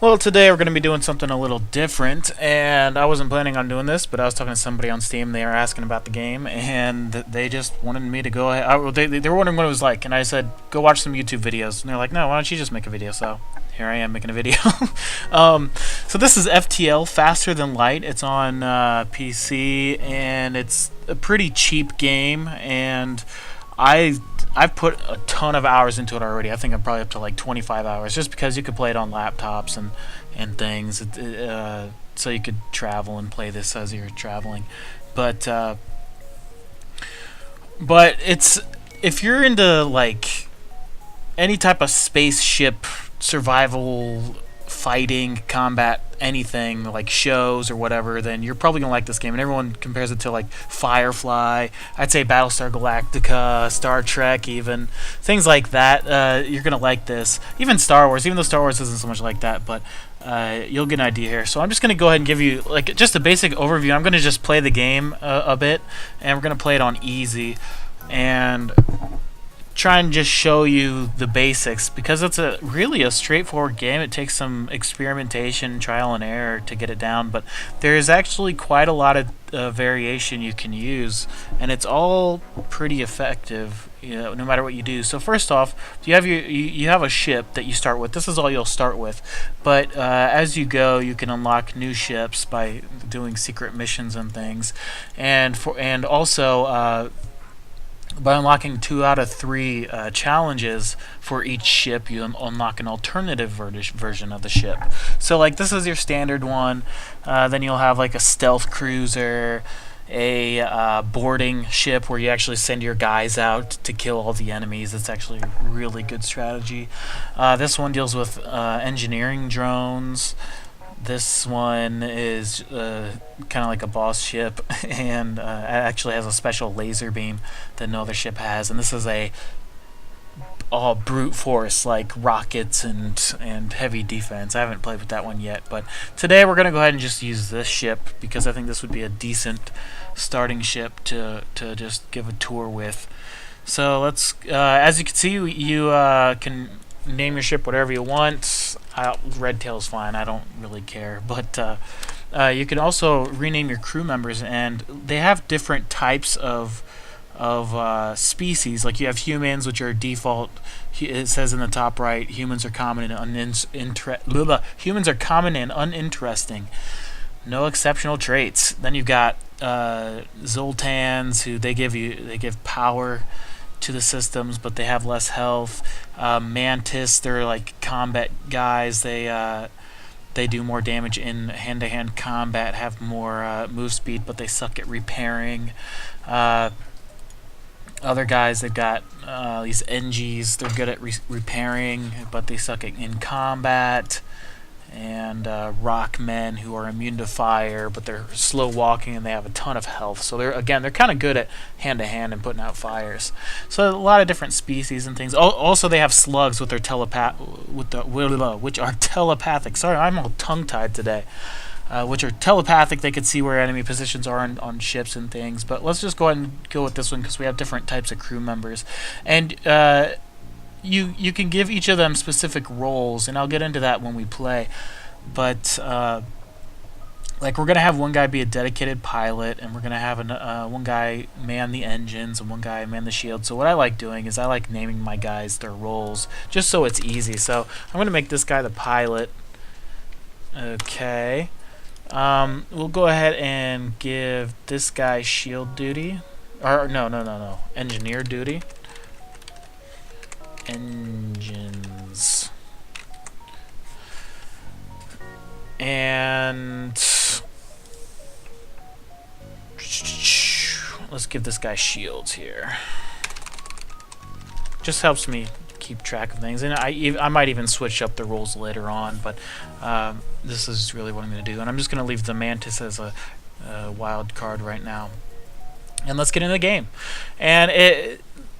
Well, today we're going to be doing something a little different, and I wasn't planning on doing this, but I was talking to somebody on Steam. They were asking about the game, and they just wanted me to go ahead. They were wondering what it was like, and I said, go watch some YouTube videos. And they're like, no, why don't you just make a video? So here I am making a video. So this is FTL, Faster Than Light. It's on PC, and it's a pretty cheap game, and I've put a ton of hours into it already. I think I'm probably up to like 25 hours, just because you could play it on laptops and things. So you could travel and play this as you're traveling. But it's, if you're into like any type of spaceship survival, fighting, combat, anything like shows or whatever, then you're probably gonna like this game. And everyone compares it to like Firefly. I'd say Battlestar Galactica, Star Trek, even things like that. You're gonna like this. Even Star Wars, even though Star Wars isn't so much like that, but you'll get an idea here. So I'm just gonna go ahead and give you like just a basic overview. I'm gonna just play the game a bit, and we're gonna play it on easy and try and just show you the basics, because it's really a straightforward game. It takes some experimentation, trial and error to get it down, but there's actually quite a lot of variation you can use, and it's all pretty effective, no matter what you do. So first off, you have a ship that you start with. This is all you'll start with, but as you go, you can unlock new ships by doing secret missions and things, and also by unlocking 2 out of 3 challenges for each ship, you unlock an alternative version of the ship. So like this is your standard one. Then you'll have like a stealth cruiser, a boarding ship where you actually send your guys out to kill all the enemies. It's actually a really good strategy. This one deals with engineering drones. This one is kind of like a boss ship, and actually has a special laser beam that no other ship has. And this is all brute force, like rockets and heavy defense. I haven't played with that one yet, but today we're going to go ahead and just use this ship, because I think this would be a decent starting ship to just give a tour with. So let's, as you can see, you can name your ship whatever you want. Red Tail's fine, I don't really care. But you can also rename your crew members, and they have different types of species. Like you have humans, which are default. It says in the top right, humans are common and humans are common and uninteresting. No exceptional traits. Then you've got Zoltans, who they give power to the systems, but they have less health. Mantis, they're like combat guys. They do more damage in hand-to-hand combat, have more move speed, but they suck at repairing. Other guys, they've got these NGs. They're good at repairing, but they suck in combat. And rock men, who are immune to fire, but they're slow walking and they have a ton of health. So they're kind of good at hand to hand and putting out fires. So a lot of different species and things. Also, they have slugs with their which are telepathic. Sorry, I'm all tongue tied today. Which are telepathic. They could see where enemy positions are on ships and things. But let's just go ahead and go with this one, because we have different types of crew members, and you can give each of them specific roles, and I'll get into that when we play. But like we're gonna have one guy be a dedicated pilot, and we're gonna have one guy man the engines and one guy man the shield. So what I like doing is I like naming my guys their roles, just so it's easy. So I'm gonna make this guy the pilot. Okay. We'll go ahead and give this guy shield duty, or no, engineer duty. Engines. And let's give this guy shields here. Just helps me keep track of things, and I might even switch up the roles later on, but this is really what I'm going to do. And I'm just going to leave the Mantis as a wild card right now, and let's get into the game. And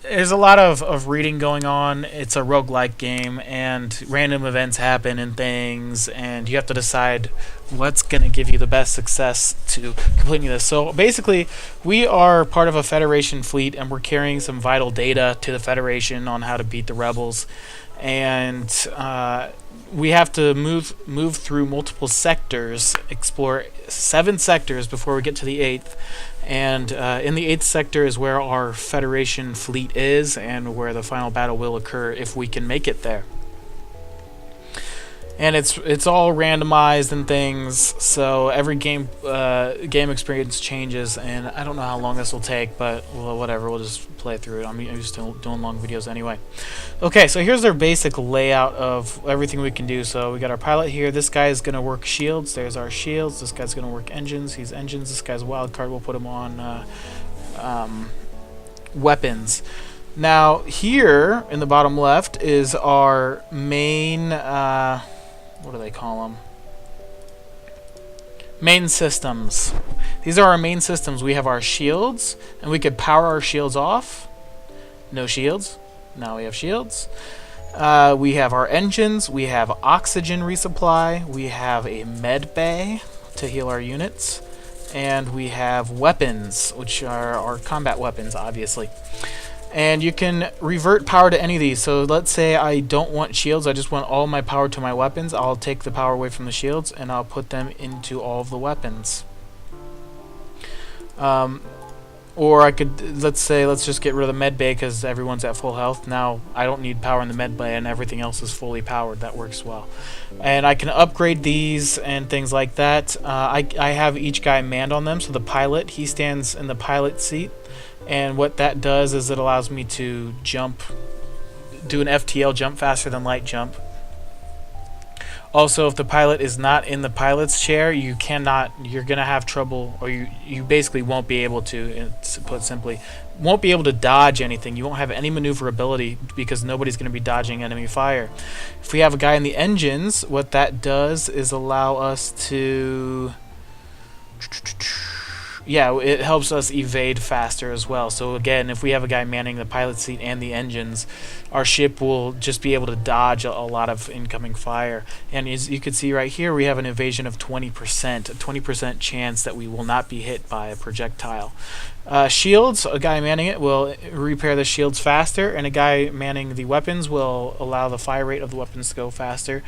there's a lot of reading going on. It's a roguelike game, and random events happen and things, and you have to decide what's going to give you the best success to completing this. So basically, we are part of a Federation fleet, and we're carrying some vital data to the Federation on how to beat the rebels. And we have to move through multiple sectors, explore 7 sectors before we get to the 8th. And in the 8th sector is where our Federation fleet is, and where the final battle will occur if we can make it there. And it's all randomized and things, so every game experience changes, and I don't know how long this will take, but well, whatever, we'll just play through it. I'm used to doing long videos anyway. Okay, so here's their basic layout of everything we can do. So we got our pilot here. This guy is going to work shields. There's our shields. This guy's going to work engines. He's engines. This guy's a wild card. We'll put him on weapons. Now here in the bottom left is our main what do they call them? Main systems. These are our main systems. We have our shields, and we could power our shields off. No shields. Now we have shields. We have our engines. We have oxygen resupply. We have a med bay to heal our units. And we have weapons, which are our combat weapons, obviously. And you can revert power to any of these. So let's say I don't want shields, I just want all my power to my weapons. I'll take the power away from the shields and I'll put them into all of the weapons. Or I could, let's just get rid of the med bay because everyone's at full health. Now I don't need power in the med bay and everything else is fully powered. That works well. And I can upgrade these and things like that. I have each guy manned on them. So the pilot, he stands in the pilot seat. And what that does is it allows me to jump, do an FTL, jump faster than light jump. Also, if the pilot is not in the pilot's chair, you're gonna have trouble, or you basically won't be able to, put simply, won't be able to dodge anything. You won't have any maneuverability because nobody's gonna be dodging enemy fire. If we have a guy in the engines, what that does is allow us to, yeah, it helps us evade faster as well. So again, if we have a guy manning the pilot seat and the engines, our ship will just be able to dodge a lot of incoming fire. And as you can see right here, we have an evasion of 20%, a 20% chance that we will not be hit by a projectile. Shields, a guy manning it will repair the shields faster, and a guy manning the weapons will allow the fire rate of the weapons to go faster.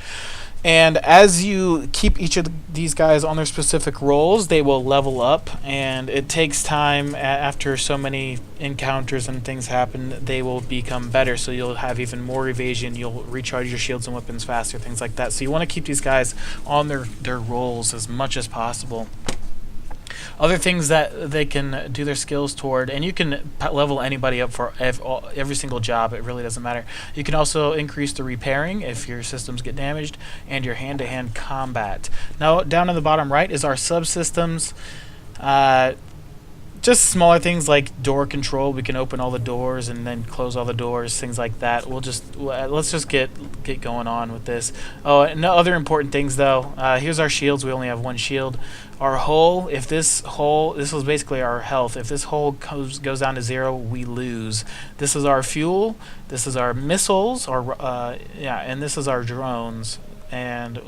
And as you keep each of these guys on their specific roles, they will level up, and it takes time. After so many encounters and things happen, they will become better, so you'll have even more evasion, you'll recharge your shields and weapons faster, things like that. So you want to keep these guys on their roles as much as possible. Other things that they can do their skills toward, and you can level anybody up for every single job, it really doesn't matter. You can also increase the repairing if your systems get damaged, and your hand-to-hand combat. Now down in the bottom right is our subsystems. Just smaller things like door control. We can open all the doors and then close all the doors, things like that. Let's just get going on with this. Oh, and no other important things though. Here's our shields. We only have one shield. Our hull, this was basically our health. If this hull goes down to 0, we lose. This is our fuel. This is our missiles, and this is our drones. And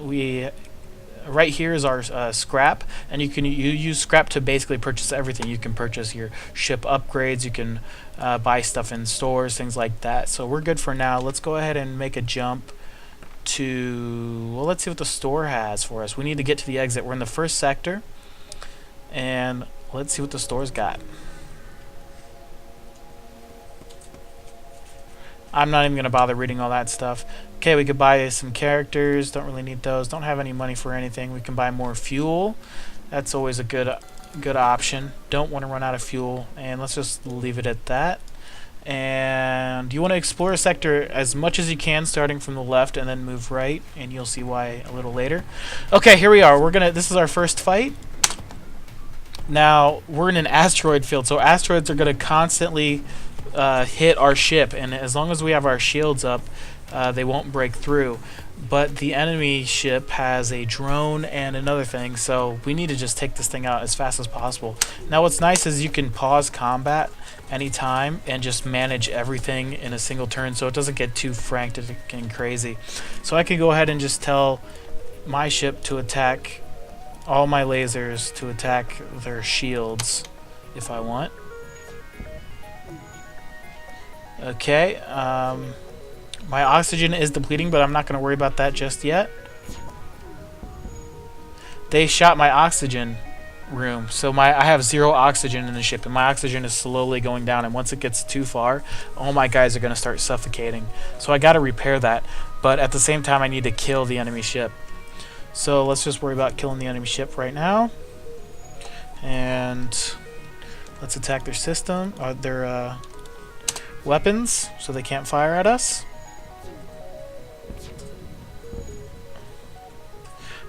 right here is our scrap, and you use scrap to basically purchase everything. You can purchase your ship upgrades, you can buy stuff in stores, things like that. So we're good for now. Let's go ahead and make a jump to, well, let's see what the store has for us. We need to get to the exit. We're in the first sector, and let's see what the store's got. I'm not even going to bother reading all that stuff. Okay, we could buy some characters. Don't really need those. Don't have any money for anything. We can buy more fuel. That's always a good option. Don't want to run out of fuel. And let's just leave it at that. And you want to explore a sector as much as you can, starting from the left and then move right. And you'll see why a little later. Okay, here we are. This is our first fight. Now, we're in an asteroid field. So asteroids are going to constantly hit our ship, and as long as we have our shields up, they won't break through. But the enemy ship has a drone and another thing, so we need to just take this thing out as fast as possible. Now what's nice is you can pause combat anytime and just manage everything in a single turn, so it doesn't get too frantic and crazy. So I can go ahead and just tell my ship to attack all my lasers, to attack their shields if I want. Okay, my oxygen is depleting, but I'm not going to worry about that just yet. They shot my oxygen room, so I have 0 oxygen in the ship, and my oxygen is slowly going down, and once it gets too far, all my guys are going to start suffocating. So I got to repair that, but at the same time I need to kill the enemy ship. So let's just worry about killing the enemy ship right now. And let's attack their system, their weapons, so they can't fire at us.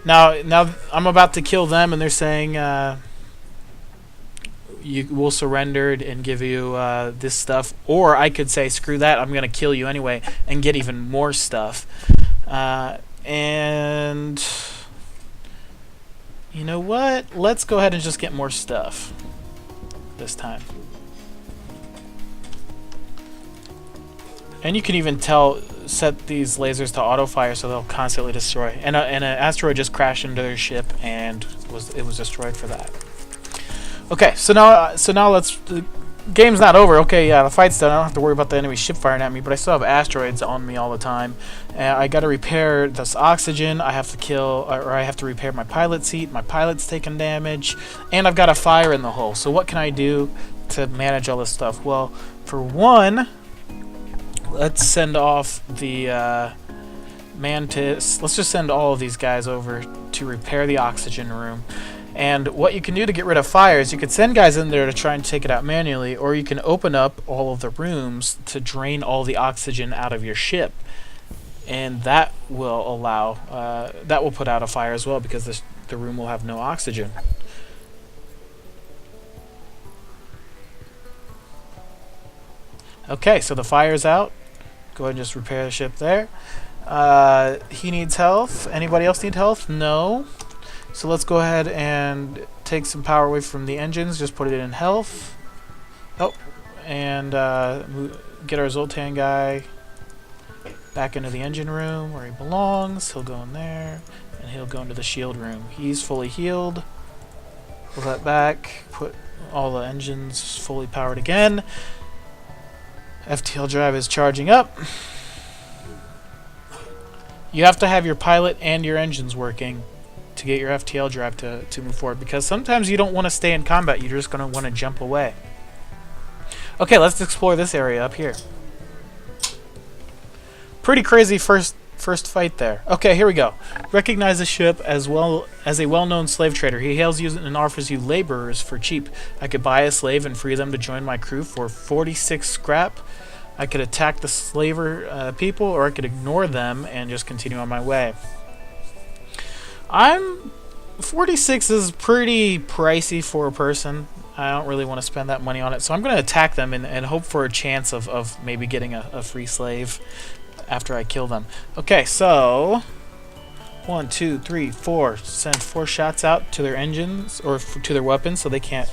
Now I'm about to kill them, and they're saying you will surrender and give you this stuff, or I could say screw that, I'm gonna kill you anyway and get even more stuff. And you know what? Let's go ahead and just get more stuff this time. And you can even set these lasers to auto fire, so they'll constantly destroy. And an asteroid just crashed into their ship, and it was destroyed for that. Okay, so now the game's not over. Okay, yeah, the fight's done. I don't have to worry about the enemy ship firing at me, but I still have asteroids on me all the time. I got to repair this oxygen. I have to I have to repair my pilot seat. My pilot's taking damage, and I've got a fire in the hull. So what can I do to manage all this stuff? Well, for one, let's send off the Mantis. Let's just send all of these guys over to repair the oxygen room. And what you can do to get rid of fire is you could send guys in there to try and take it out manually, or you can open up all of the rooms to drain all the oxygen out of your ship. And that will allow, that will put out a fire as well, because the room will have no oxygen. Okay, so the fire's out. Go ahead and just repair the ship there. He needs health. Anybody else need health? No. So let's go ahead and take some power away from the engines. Just put it in health. Oh, and get our Zoltan guy back into the engine room where he belongs. He'll go in there, and he'll go into the shield room. He's fully healed. Pull that back. Put all the engines fully powered again. FTL drive is charging up. You have to have your pilot and your engines working to get your FTL drive to move forward, because sometimes you don't want to stay in combat, you're just going to want to jump away. Okay, let's explore this area up here. Pretty crazy first fight there. Okay, here we go. Recognize the ship as well as a well-known slave trader. He hails you and offers you laborers for cheap. I could buy a slave and free them to join my crew for 46 scrap. I could attack the slaver people, or I could ignore them and just continue on my way. 46 is pretty pricey for a person. I don't really want to spend that money on it, so I'm going to attack them and hope for a chance of maybe getting a free slave after I kill them. Okay, so 1, 2, 3, 4. Send 4 shots out to their engines, or to their weapons, so they can't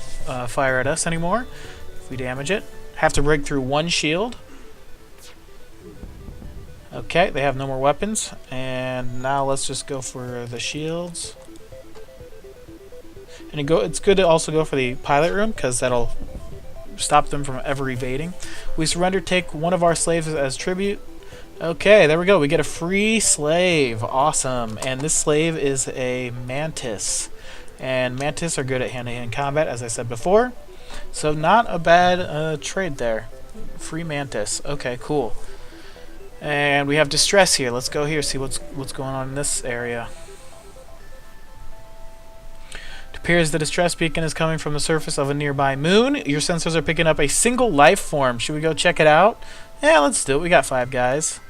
fire at us anymore if we damage it. Have to break through 1 shield. Okay, they have no more weapons, and now let's just go for the shields. And it's good to also go for the pilot room, because that'll stop them from ever evading. We surrender, take one of our slaves as tribute. Okay, there we go. We get a free slave. Awesome. And this slave is a Mantis. And Mantis are good at hand-to-hand combat, as I said before. So not a bad trade there. Free Mantis. Okay, cool. And we have distress here. Let's go here, see what's going on in this area. It appears the distress beacon is coming from the surface of a nearby moon. Your sensors are picking up a single life form. Should we go check it out? Yeah, let's do it. We got 5 guys.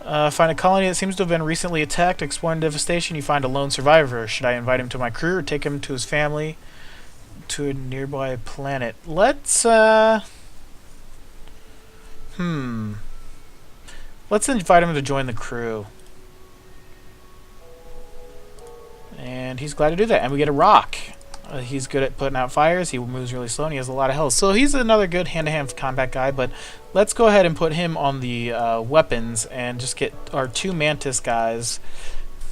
Find a colony that seems to have been recently attacked. Exploring devastation. You find a lone survivor. Should I invite him to my crew or take him to his family to a nearby planet? Let's Let's invite him to join the crew. And he's glad to do that. And we get a rock. He's good at putting out fires. He moves really slow, and he has a lot of health. So he's another good hand-to-hand combat guy. But let's go ahead and put him on the weapons and just get our 2 Mantis guys.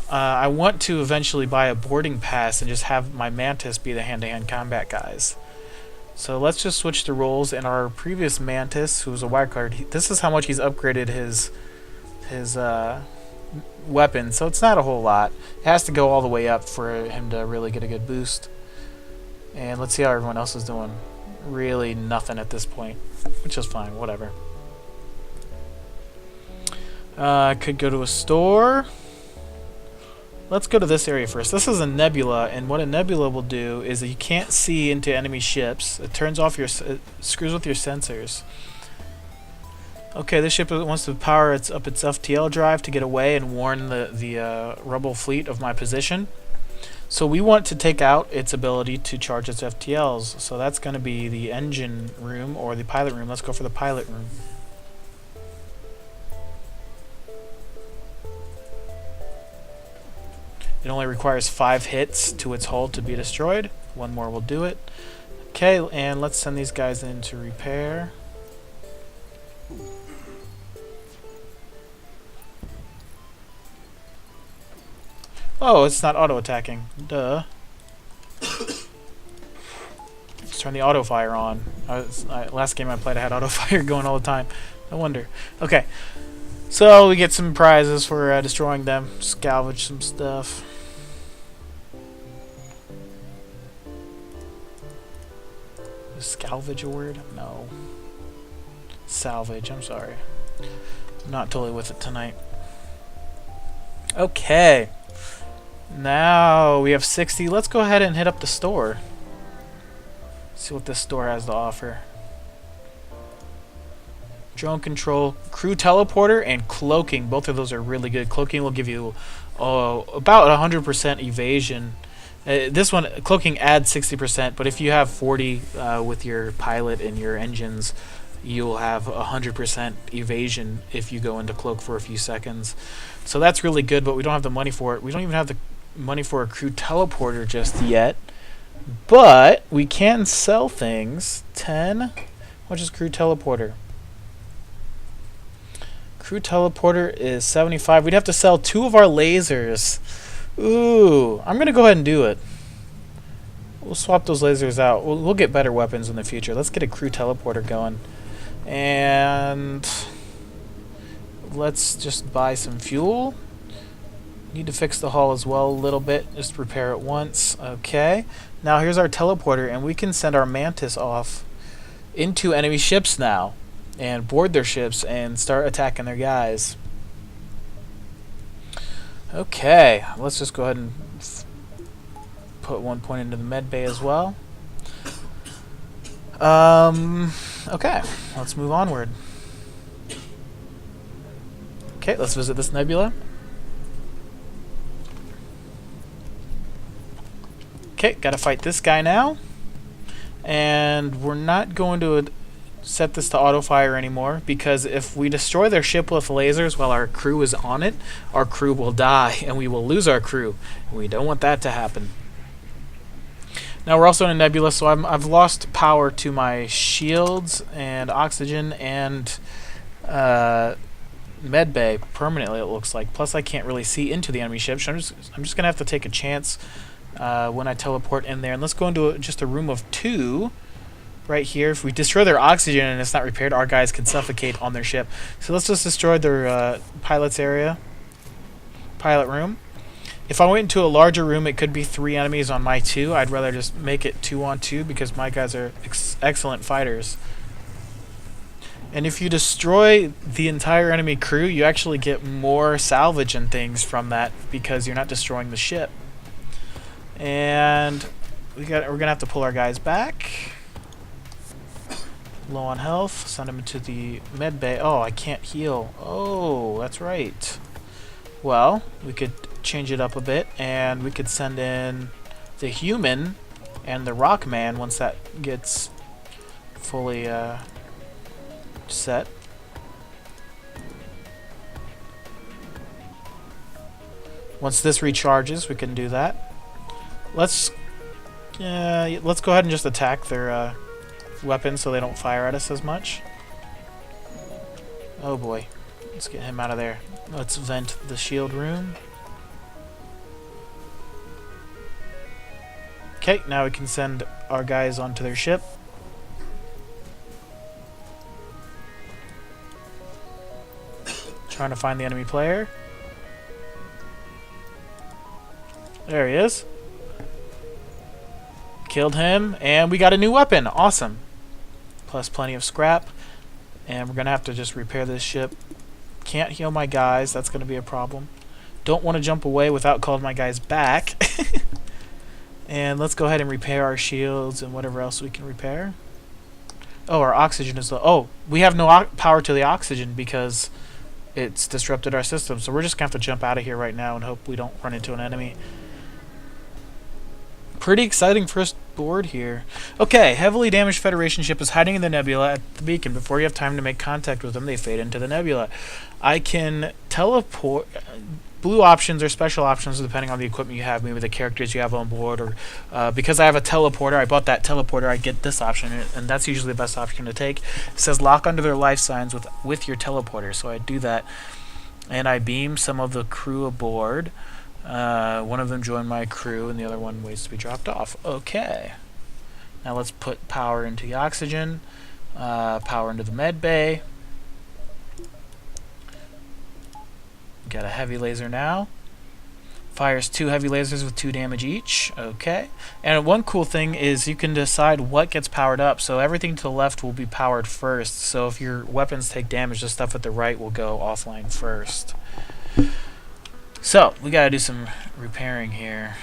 I want to eventually buy a boarding pass and just have my Mantis be the hand-to-hand combat guys. So let's just switch the roles. And our previous Mantis, who was a wild card, this is how much he's upgraded his weapon. So it's not a whole lot. It has to go all the way up for him to really get a good boost. And let's see how everyone else is doing. Really nothing at this point, which is fine, whatever. I could go to a store. Let's go to this area first. This is a nebula, and what a nebula will do is that you can't see into enemy ships. It turns off your, it screws with your sensors. Okay, this ship wants to power up its FTL drive to get away and warn the rebel fleet of my position. So we want to take out its ability to charge its FTLs. So that's going to be the engine room or the pilot room. Let's go for the pilot room. It only requires 5 hits to its hull to be destroyed. 1 more will do it. Okay, and let's send these guys in to repair. Oh, it's not auto-attacking. Duh. Let's turn the auto-fire on. Last game I played I had auto-fire going all the time. No wonder. Okay. So we get some prizes for destroying them. Salvage some stuff. Is salvage a word? No. Salvage, I'm sorry. I'm not totally with it tonight. Okay. Now we have 60. Let's go ahead and hit up the store. See what this store has to offer. Drone control, crew teleporter, and cloaking. Both of those are really good. Cloaking will give you about 100% evasion. This one, cloaking adds 60%, but if you have 40 with your pilot and your engines, you'll have 100% evasion if you go into cloak for a few seconds. So that's really good, but we don't have the money for it. We don't even have the money for a crew teleporter just yet, but we can sell things. 10. How much is crew teleporter? Crew teleporter is 75. We'd have to sell 2 of our lasers. Ooh, I'm gonna go ahead and do it. We'll swap those lasers out. We'll get better weapons in the future. Let's get a crew teleporter going, and let's just buy some fuel. Need to fix the hull as well a little bit. Just repair it once. Okay. Now here's our teleporter, and we can send our Mantis off into enemy ships now and board their ships and start attacking their guys. Okay. Let's just go ahead and put 1 point into the med bay as well. Okay. Let's move onward. Okay, let's visit this nebula. Okay, gotta fight this guy now. And we're not going to set this to auto-fire anymore, because if we destroy their ship with lasers while our crew is on it, our crew will die, and we will lose our crew. We don't want that to happen. Now we're also in a nebula, so I've lost power to my shields and oxygen and med bay permanently, it looks like. Plus I can't really see into the enemy ship, so I'm just gonna have to take a chance when I teleport in there. And let's go into just a room of 2 right here. If we destroy their oxygen and it's not repaired, our guys can suffocate on their ship. So let's just destroy their pilot's area, pilot room. If I went into a larger room, it could be 3 enemies on my 2. I'd rather just make it 2 on 2 because my guys are excellent fighters. And if you destroy the entire enemy crew, you actually get more salvage and things from that because you're not destroying the ship. And we're gonna have to pull our guys back. Low on health. Send them into the med bay. Oh, I can't heal. Oh, that's right. Well, we could change it up a bit, and we could send in the human and the rock man once that gets fully set. Once this recharges, we can do that. Let's go ahead and just attack their weapons so they don't fire at us as much. Oh boy. Let's get him out of there. Let's vent the shield room. Okay, now we can send our guys onto their ship. Trying to find the enemy player. There he is. Killed him, and we got a new weapon. Awesome. Plus plenty of scrap. And we're going to have to just repair this ship. Can't heal my guys. That's going to be a problem. Don't want to jump away without calling my guys back. And let's go ahead and repair our shields and whatever else we can repair. Oh, our oxygen is low. Oh, we have no power to the oxygen because it's disrupted our system. So we're just going to have to jump out of here right now and hope we don't run into an enemy. Pretty exciting first board here. Okay, heavily damaged Federation ship is hiding in the nebula at the beacon. Before you have time to make contact with them, they fade into the nebula. I can teleport. Blue options or special options depending on the equipment you have, maybe the characters you have on board, or because I have a teleporter, I bought that teleporter, I get this option, and that's usually the best option to take. It says lock under their life signs with your teleporter, so I do that, and I beam some of the crew aboard. One of them joined my crew, and the other one waits to be dropped off. Okay. Now let's put power into the oxygen, power into the med bay. Got a heavy laser now. Fires 2 heavy lasers with 2 damage each. Okay. And one cool thing is you can decide what gets powered up. So everything to the left will be powered first. So if your weapons take damage, the stuff at the right will go offline first. So we gotta do some repairing here.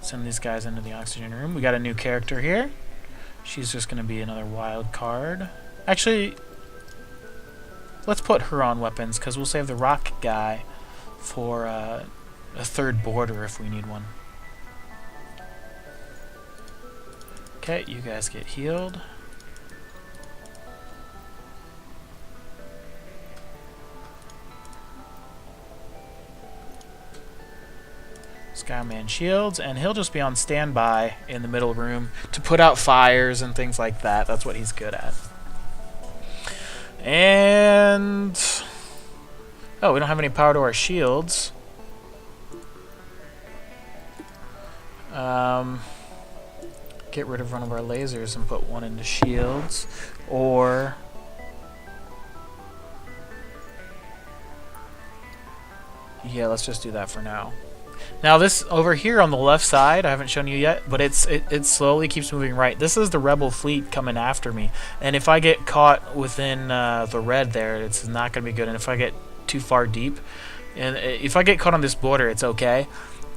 Send these guys into the oxygen room. We got a new character here. She's just gonna be another wild card. Actually, let's put her on weapons because we'll save the rock guy for a third border if we need one. Okay, you guys get healed. Skyman shields, and he'll just be on standby in the middle room to put out fires and things like that. That's what he's good at. And oh, we don't have any power to our shields. Get rid of one of our lasers and put one into shields, or yeah, let's just do that for now. Now this over here on the left side, I haven't shown you yet, but it slowly keeps moving right. This is the rebel fleet coming after me, and if I get caught within the red there, it's not going to be good. And if I get too far deep, and if I get caught on this border, it's okay.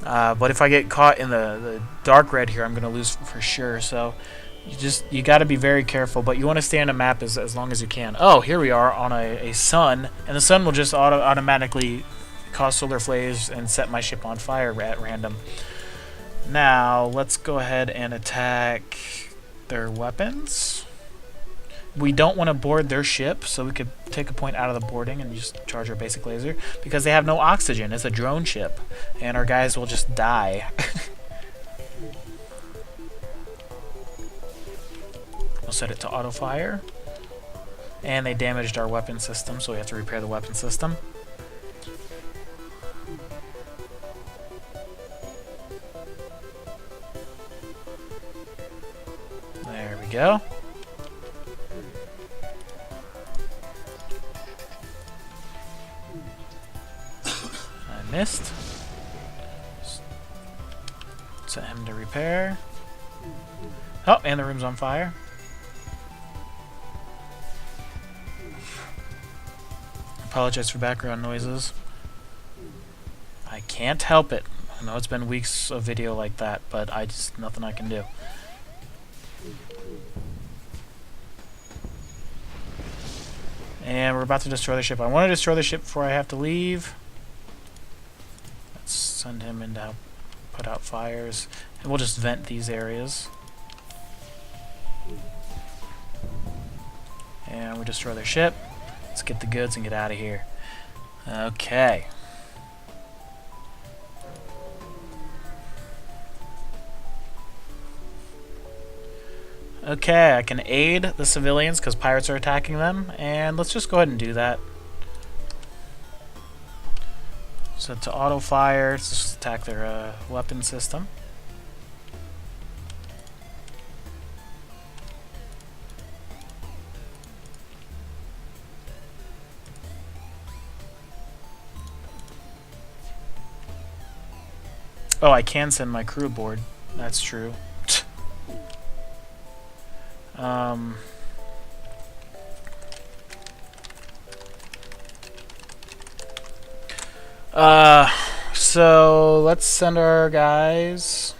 But if I get caught in the dark red here, I'm going to lose for sure. So you got to be very careful, but you want to stay on a map as long as you can. Oh, here we are on a sun, and the sun will just automatically cause solar flares and set my ship on fire at random. Now let's go ahead and attack their weapons. We don't want to board their ship, so we could take a point out of the boarding and just charge our basic laser because they have no oxygen. It's a drone ship, and our guys will just die. We'll set it to auto fire, and they damaged our weapon system, so we have to repair the weapon system. There we go. I missed. Set him to repair. Oh, and the room's on fire. Apologize for background noises. I can't help it. I know it's been weeks of video like that, but nothing I can do. And we're about to destroy the ship. I want to destroy the ship before I have to leave. Let's send him in to help put out fires. And we'll just vent these areas. And we destroy their ship. Let's get the goods and get out of here. Okay. Okay, I can aid the civilians because pirates are attacking them, and let's just go ahead and do that. Set to auto fire. Let's just attack their weapon system. Oh, I can send my crew aboard. That's true. um... So let's send our guys.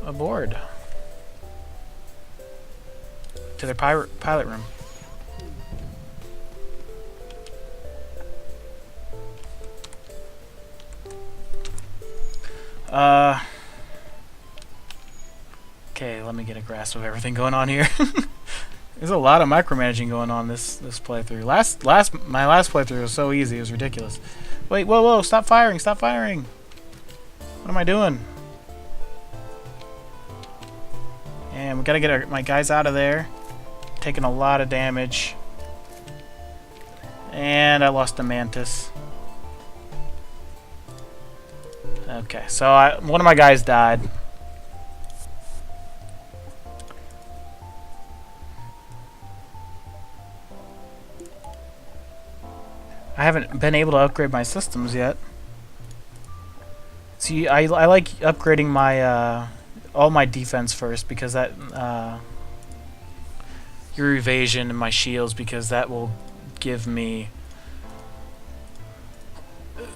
Aboard. To their pilot room. Okay, let me get a grasp of everything going on here. There's a lot of micromanaging going on this playthrough. My last playthrough was so easy, it was ridiculous. Wait, whoa, stop firing, stop firing! What am I doing? And we gotta get my guys out of there. Taking a lot of damage. And I lost the mantis. Okay, so one of my guys died. I haven't been able to upgrade my systems yet. See, I like upgrading my all my defense first because that your evasion and my shields, because that will give me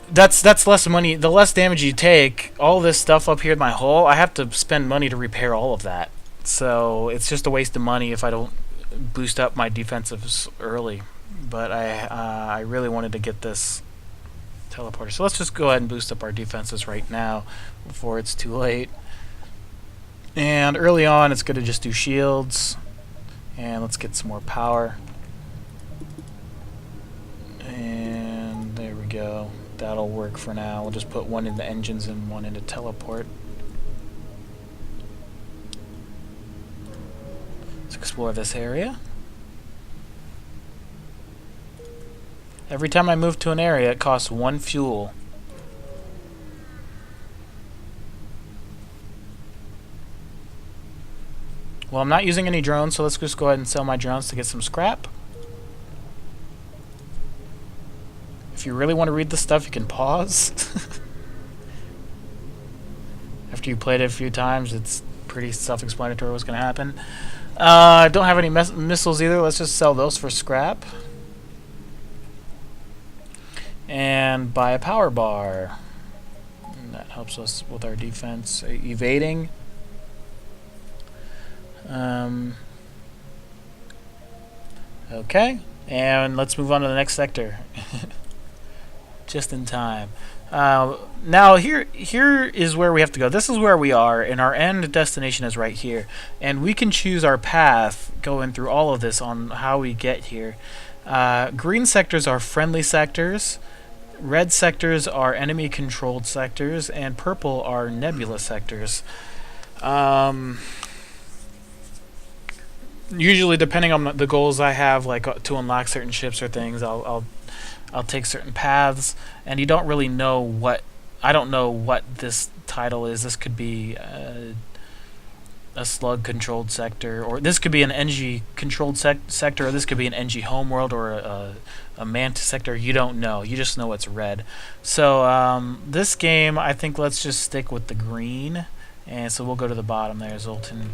that's less money. The less damage you take, all this stuff up here in my hull, I have to spend money to repair all of that. So it's just a waste of money if I don't boost up my defensives early. But I really wanted to get this teleporter. So let's just go ahead and boost up our defenses right now before it's too late. And early on, it's good to just do shields. And let's get some more power. And there we go. That'll work for now. We'll just put one into engines and one into teleport. Let's explore this area. Every time I move to an area, it costs 1 fuel. Well, I'm not using any drones, so let's just go ahead and sell my drones to get some scrap. If you really want to read the stuff, you can pause. After you played it a few times, it's pretty self-explanatory what's going to happen. I don't have any missiles either. Let's just sell those for scrap. And buy a power bar. And that helps us with our defense. Evading. Okay, and let's move on to the next sector. Just in time. Now here is where we have to go. This is where we are, and our end destination is right here. And we can choose our path going through all of this on how we get here. Green sectors are friendly sectors. Red sectors are enemy-controlled sectors, and purple are nebula sectors. Usually, depending on the goals I have, like to unlock certain ships or things, I'll take certain paths, and you don't really know what. I don't know what this title is. This could be a slug-controlled sector, or this could be an NG-controlled sector, or this could be an NG homeworld, or a mantis sector. You don't know. You just know it's red. So this game, I think let's just stick with the green, and so we'll go to the bottom there. Zoltan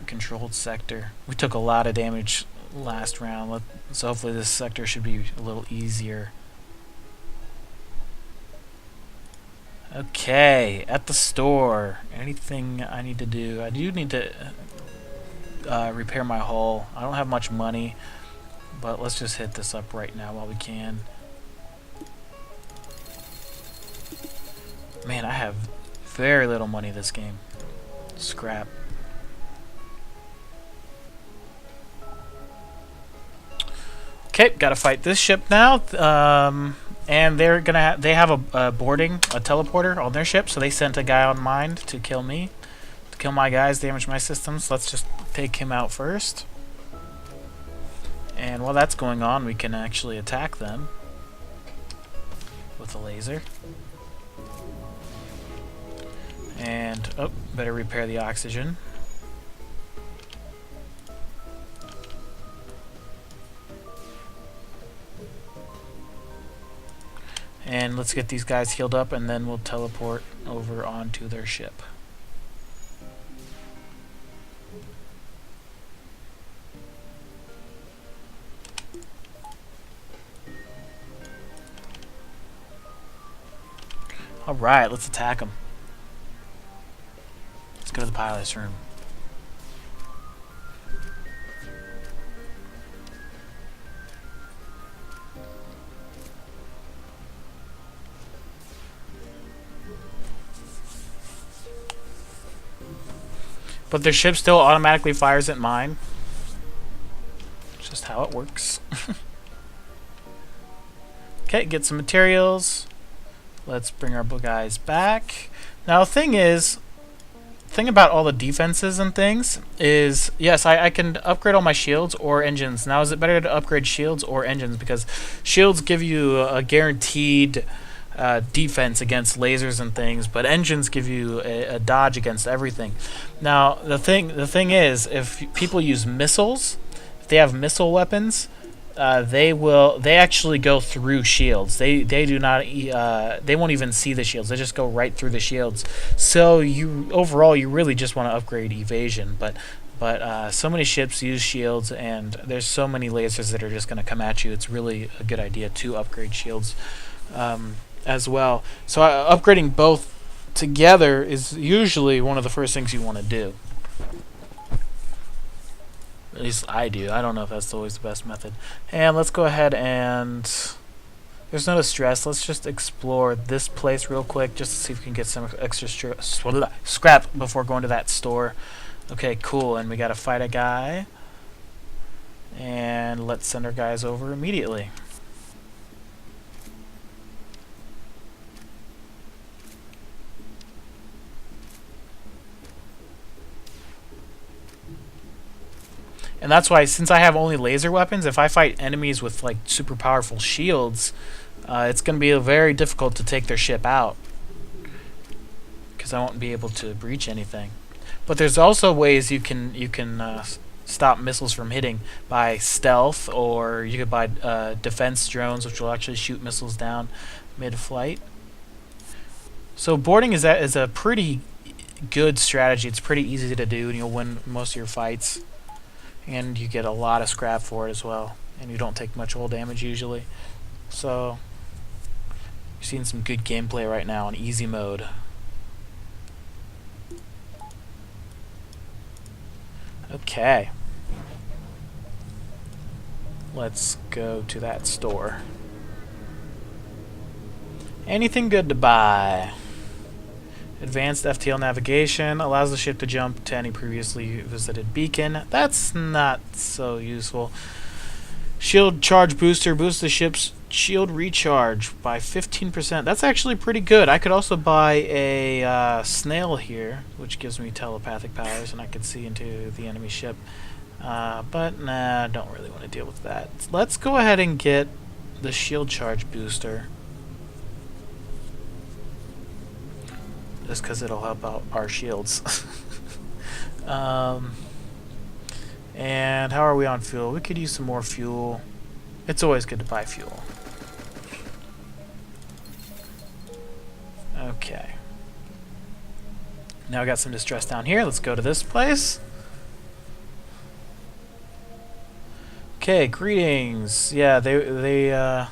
controlled sector. We took a lot of damage last round, so hopefully this sector should be a little easier. Okay, at the store. Anything I need to do? I do need to repair my hull. I don't have much money, but let's just hit this up right now while we can. Man, I have very little money this game. Scrap. Okay, gotta fight this ship now. And they have a teleporter on their ship, so they sent a guy on mine to kill me, to kill my guys, damage my systems. Let's just take him out first. And while that's going on, we can actually attack them with a laser. And oh, better repair the oxygen. And let's get these guys healed up, and then we'll teleport over onto their ship. Alright, let's attack them. Let's go to the pilot's room. But their ship still automatically fires at mine. It's just how it works. Okay, get some materials. Let's bring our guys back. Now, the thing about all the defenses and things is, yes, I can upgrade all my shields or engines. Now, is it better to upgrade shields or engines? Because shields give you a guaranteed defense against lasers and things, but engines give you a dodge against everything. Now, the thing is, if people use missiles, if they have missile weapons, they actually go through shields. They do not they won't even see the shields. They just go right through the shields. So overall you really just want to upgrade evasion, but so many ships use shields, and there's so many lasers that are just going to come at you. It's really a good idea to upgrade shields as well. So upgrading both together is usually one of the first things you want to do. At least I do. I don't know if that's always the best method. And let's go ahead and... There's no distress. Let's just explore this place real quick just to see if we can get some extra scrap before going to that store. Okay, cool. And we gotta fight a guy. And let's send our guys over immediately. And that's why, since I have only laser weapons, if I fight enemies with like super powerful shields, it's going to be very difficult to take their ship out, because I won't be able to breach anything. But there's also ways you can stop missiles from hitting by stealth, or you could buy defense drones, which will actually shoot missiles down mid-flight. So boarding is a pretty good strategy. It's pretty easy to do, and you'll win most of your fights. And you get a lot of scrap for it as well. And you don't take much hull damage usually. So, you're seeing some good gameplay right now on easy mode. Okay. Let's go to that store. Anything good to buy? Advanced FTL navigation allows the ship to jump to any previously visited beacon. That's not so useful. Shield charge booster boosts the ship's shield recharge by 15%. That's actually pretty good. I could also buy a snail here, which gives me telepathic powers, and I can see into the enemy ship. But nah, I don't really want to deal with that. Let's go ahead and get the shield charge booster, just because it'll help out our shields. And how are we on fuel? We could use some more fuel. It's always good to buy fuel. Okay. Now I got some distress down here. Let's go to this place. Okay, greetings. Yeah, they've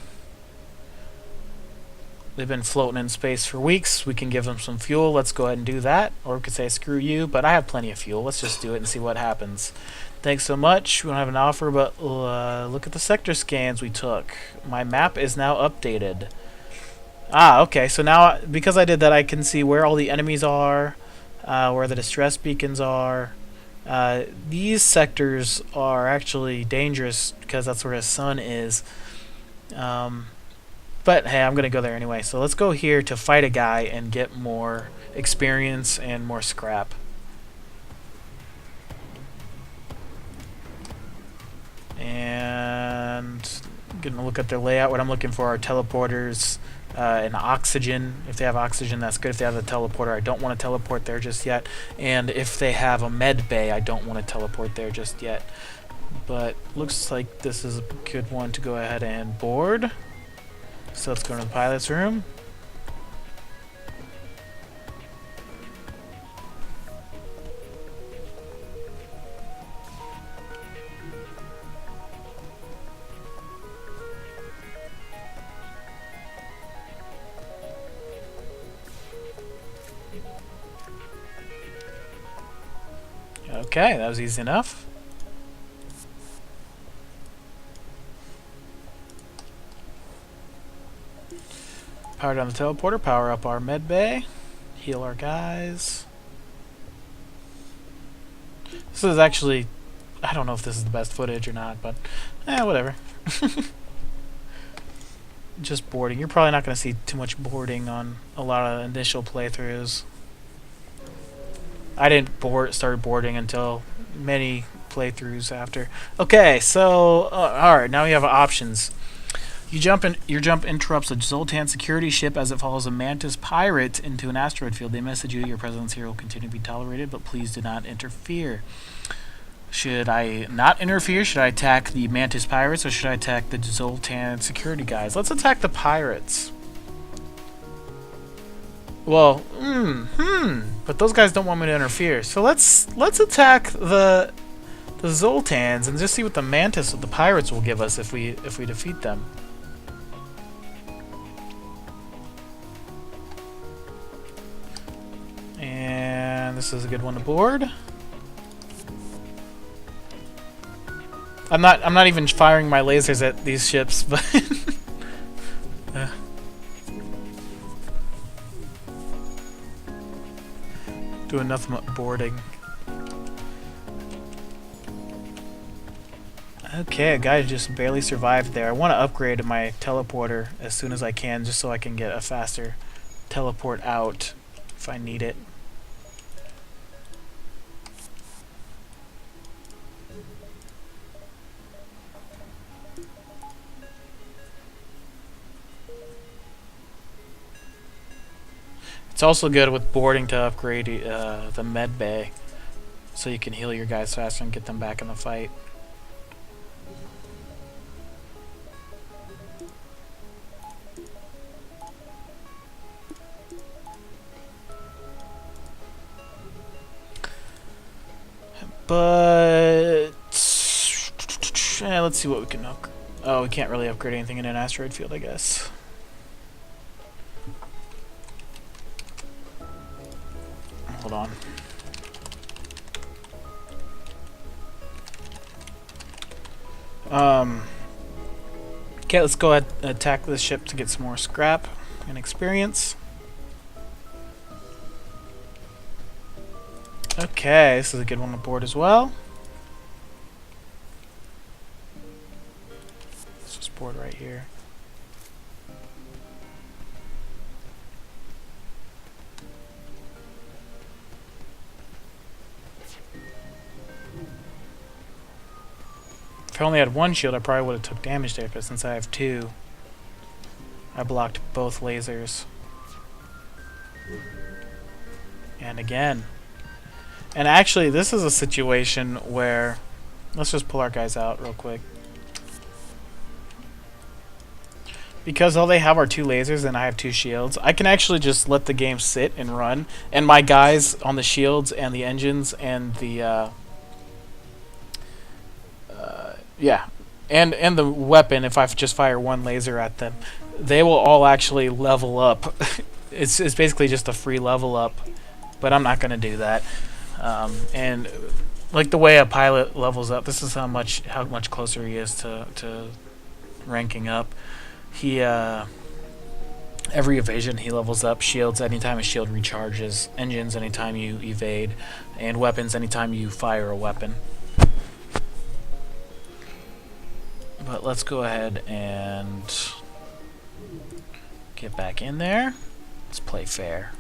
been floating in space for weeks. We can give them some fuel. Let's go ahead and do that. Or we could say, screw you, but I have plenty of fuel. Let's just do it and see what happens. Thanks so much. We don't have an offer, but look at the sector scans we took. My map is now updated. Ah, okay. So now, because I did that, I can see where all the enemies are, where the distress beacons are, These sectors are actually dangerous because that's where his sun is. Um, but hey, I'm going to go there anyway. So let's go here to fight a guy and get more experience and more scrap. And I'm going to look at their layout. What I'm looking for are teleporters and oxygen. If they have oxygen, that's good. If they have a teleporter, I don't want to teleport there just yet. And if they have a med bay, I don't want to teleport there just yet. But looks like this is a good one to go ahead and board. So let's go to the pilot's room. Okay, that was easy enough. Power down the teleporter, power up our med bay, heal our guys. This is actually, I don't know if this is the best footage or not, but whatever. Just boarding. You're probably not going to see too much boarding on a lot of initial playthroughs. I didn't start boarding until many playthroughs after. Okay, so alright, now we have options. Your jump interrupts a Zoltan security ship as it follows a Mantis pirate into an asteroid field. They message you your presence here will continue to be tolerated, but please do not interfere. Should I not interfere? Should I attack the Mantis pirates or should I attack the Zoltan security guys? Let's attack the pirates. Well, but those guys don't want me to interfere. So let's attack the Zoltans and just see what the Mantis or the pirates will give us if we defeat them. And this is a good one to board. I'm not even firing my lasers at these ships, but doing nothing but boarding. Okay, a guy just barely survived there. I want to upgrade my teleporter as soon as I can, just so I can get a faster teleport out if I need it. It's also good with boarding to upgrade the med bay, so you can heal your guys faster and get them back in the fight. But let's see what we can upgrade. Oh, we can't really upgrade anything in an asteroid field, I guess. Hold on. Okay, let's go ahead and attack this ship to get some more scrap and experience. Okay, this is a good one to board as well. Let's just board right here. If I only had one shield, I probably would have took damage there, but since I have two, I blocked both lasers. And again. And actually, this is a situation where... Let's just pull our guys out real quick. Because all they have are two lasers and I have two shields, I can actually just let the game sit and run. And my guys on the shields and the engines and the... yeah, and the weapon, if I just fire one laser at them, they will all actually level up. It's basically just a free level up, but I'm not going to do that. And like the way a pilot levels up, this is how much closer he is to ranking up. He Every evasion he levels up. Shields anytime a shield recharges. Engines anytime you evade. And weapons anytime you fire a weapon. But let's go ahead and get back in there. Let's play fair.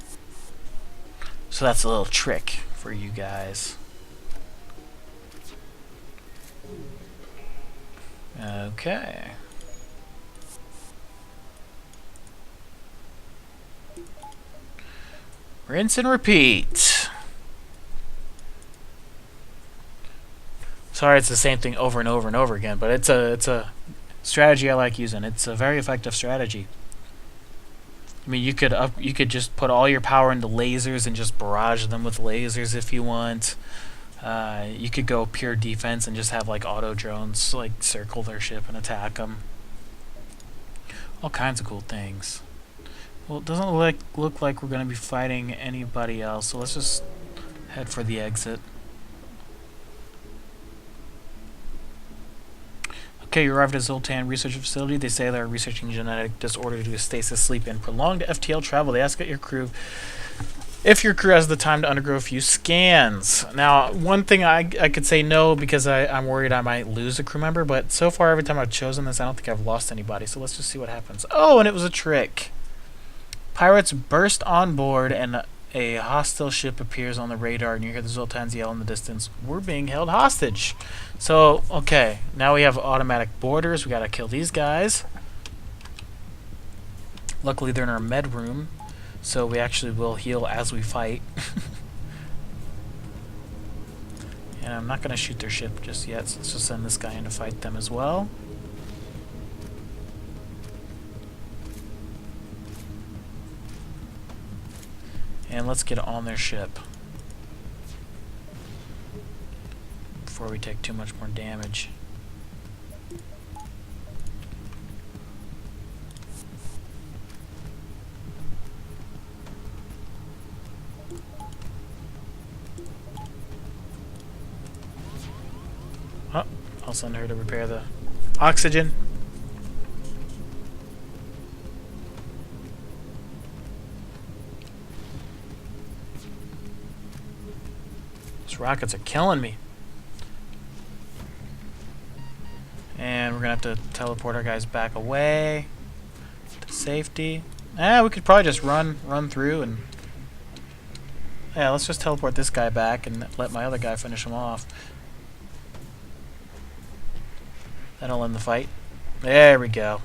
So that's a little trick for you guys. Okay. Rinse and repeat. Sorry, it's the same thing over and over and over again, but it's a strategy I like using. It's a very effective strategy. I mean, you could just put all your power into lasers and just barrage them with lasers if you want. You could go pure defense and just have like auto drones like circle their ship and attack them. All kinds of cool things. Well, it doesn't look like we're going to be fighting anybody else, so let's just head for the exit. Okay, you arrived at Zoltan Research Facility. They say they're researching genetic disorder due to stasis sleep and prolonged FTL travel. They ask your crew if your crew has the time to undergo a few scans. Now, one thing I could say no because I'm worried I might lose a crew member, but so far every time I've chosen this, I don't think I've lost anybody, so let's just see what happens. Oh, and it was a trick. Pirates burst on board and a hostile ship appears on the radar and you hear the Zoltans yell in the distance, "We're being held hostage." So, okay, now we have automatic boarders. We gotta kill these guys. Luckily they're in our med room, so we actually will heal as we fight. And I'm not gonna shoot their ship just yet, so let's just send this guy in to fight them as well. And let's get on their ship before we take too much more damage. Oh, I'll send her to repair the oxygen. Rockets are killing me. And we're gonna have to teleport our guys back away to safety. We could probably just run through and yeah, let's just teleport this guy back and let my other guy finish him off. That'll end the fight. There we go.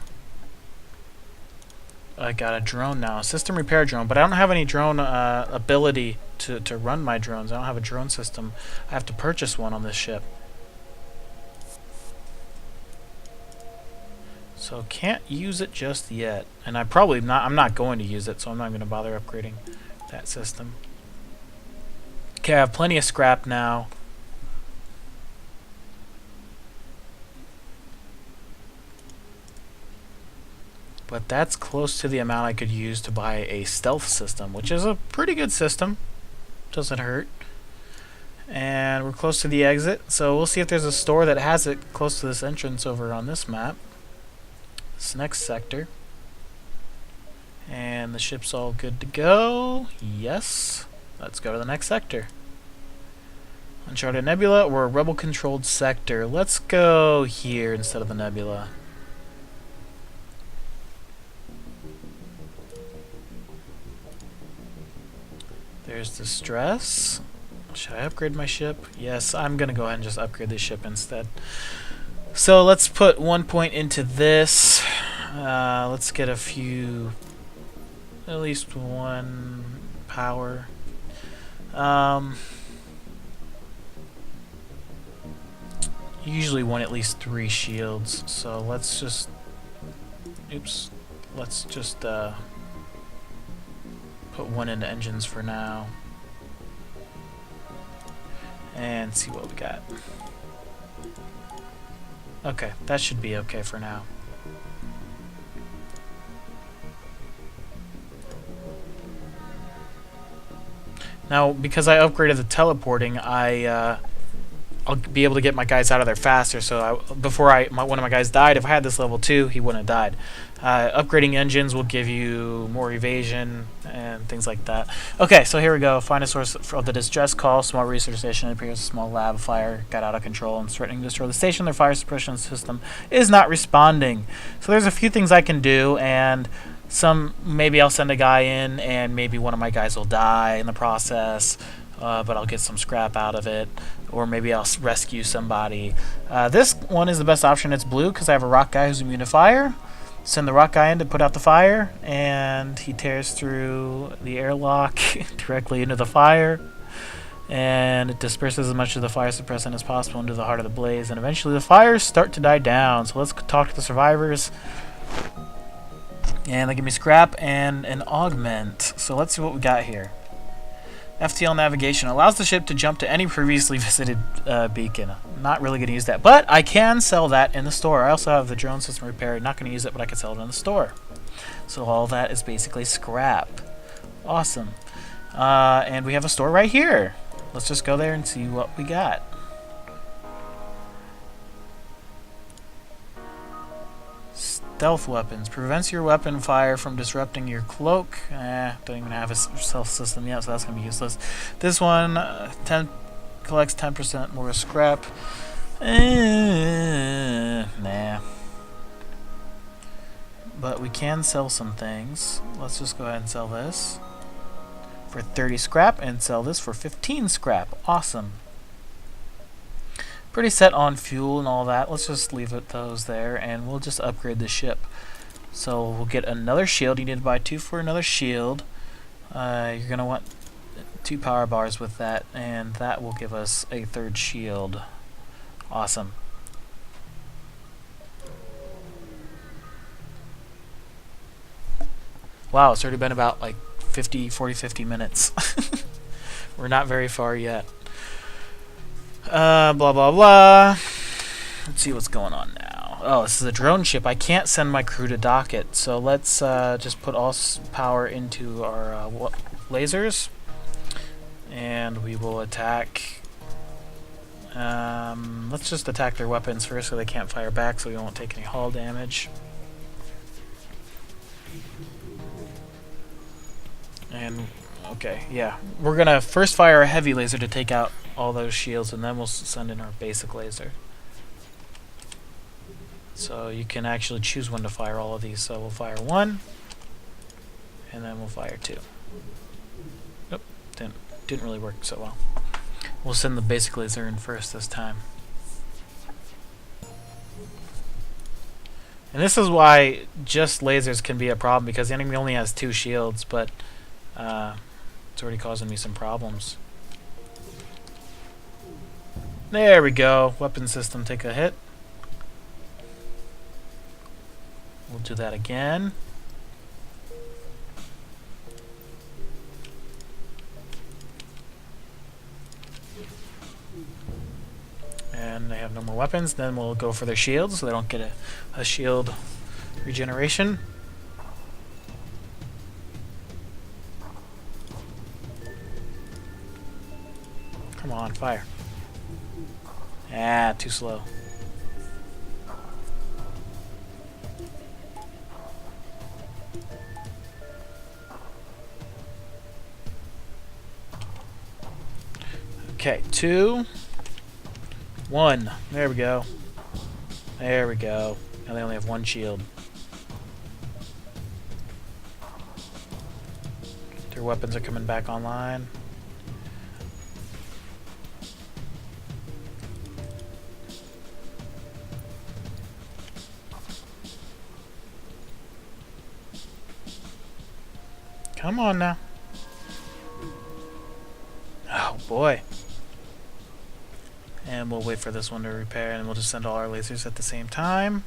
I got a drone now, a system repair drone, but I don't have any drone ability to run my drones. I don't have a drone system. I have to purchase one on this ship. So can't use it just yet. And I'm not going to use it, so I'm not going to bother upgrading that system. Okay, I have plenty of scrap now. But that's close to the amount I could use to buy a stealth system, which is a pretty good system. Doesn't hurt. And we're close to the exit, so we'll see if there's a store that has it close to this entrance over on this map. This next sector. And the ship's all good to go. Yes. Let's go to the next sector. Uncharted Nebula or a rebel-controlled sector. Let's go here instead of the Nebula. There's Distress. Should I upgrade my ship? Yes, I'm going to go ahead and just upgrade this ship instead. So let's put 1 point into this. Let's get a few, at least 1 power. You usually want at least 3 shields, so let's just, let's just put 1 into engines for now. And see what we got. Okay, that should be okay for now. Now, because I upgraded the teleporting, I I'll be able to get my guys out of there faster. So before one of my guys died, if I had this level 2, he wouldn't have died. Upgrading engines will give you more evasion and things like that. Okay, so here we go. Find a source of the distress call. Small research station. It appears a small lab fire got out of control and threatening to destroy the station. Their fire suppression system is not responding. So there's a few things I can do, and maybe I'll send a guy in, and maybe one of my guys will die in the process. But I'll get some scrap out of it, or maybe I'll rescue somebody. This one is the best option. It's blue because I have a rock guy who's immune to fire. Send the rock guy in to put out the fire, and he tears through the airlock directly into the fire, and it disperses as much of the fire suppressant as possible into the heart of the blaze, and eventually the fires start to die down. So let's talk to the survivors, and they give me scrap and an augment. So let's see what we got here. FTL navigation allows the ship to jump to any previously visited beacon. Not really going to use that, but I can sell that in the store. I also have the drone system repair. Not going to use it, but I can sell it in the store. So all that is basically scrap. Awesome. And we have a store right here. Let's just go there and see what we got. Stealth weapons. Prevents your weapon fire from disrupting your cloak. Don't even have a stealth system yet, so that's going to be useless. This one collects 10% more scrap. Nah. But we can sell some things. Let's just go ahead and sell this for 30 scrap and sell this for 15 scrap. Awesome. Pretty set on fuel and all that. Let's just leave those there, and we'll just upgrade the ship. So we'll get another shield. You need to buy 2 for another shield. You're going to want 2 power bars with that, and that will give us a 3rd shield. Awesome. Wow, it's already been about like 50 minutes. We're not very far yet. Blah blah blah. Let's see what's going on now. Oh, this is a drone ship. I can't send my crew to dock it, so let's just put all power into our lasers, and we will attack. Let's just attack their weapons first, so they can't fire back, so we won't take any hull damage. And okay, yeah, we're gonna first fire a heavy laser to take out all those shields, and then we'll send in our basic laser. So you can actually choose when to fire all of these. So we'll fire 1, and then we'll fire 2. Nope, didn't really work so well. We'll send the basic laser in first this time. And this is why just lasers can be a problem, because the enemy only has 2 shields, but it's already causing me some problems. There we go. Weapon system, take a hit. We'll do that again. And they have no more weapons. Then we'll go for their shields, so they don't get a shield regeneration. Come on, fire. Ah, too slow. Okay, 2, 1. There we go. There we go. Now they only have 1 shield. Their weapons are coming back online. Come on now. Oh boy. And we'll wait for this one to repair, and we'll just send all our lasers at the same time.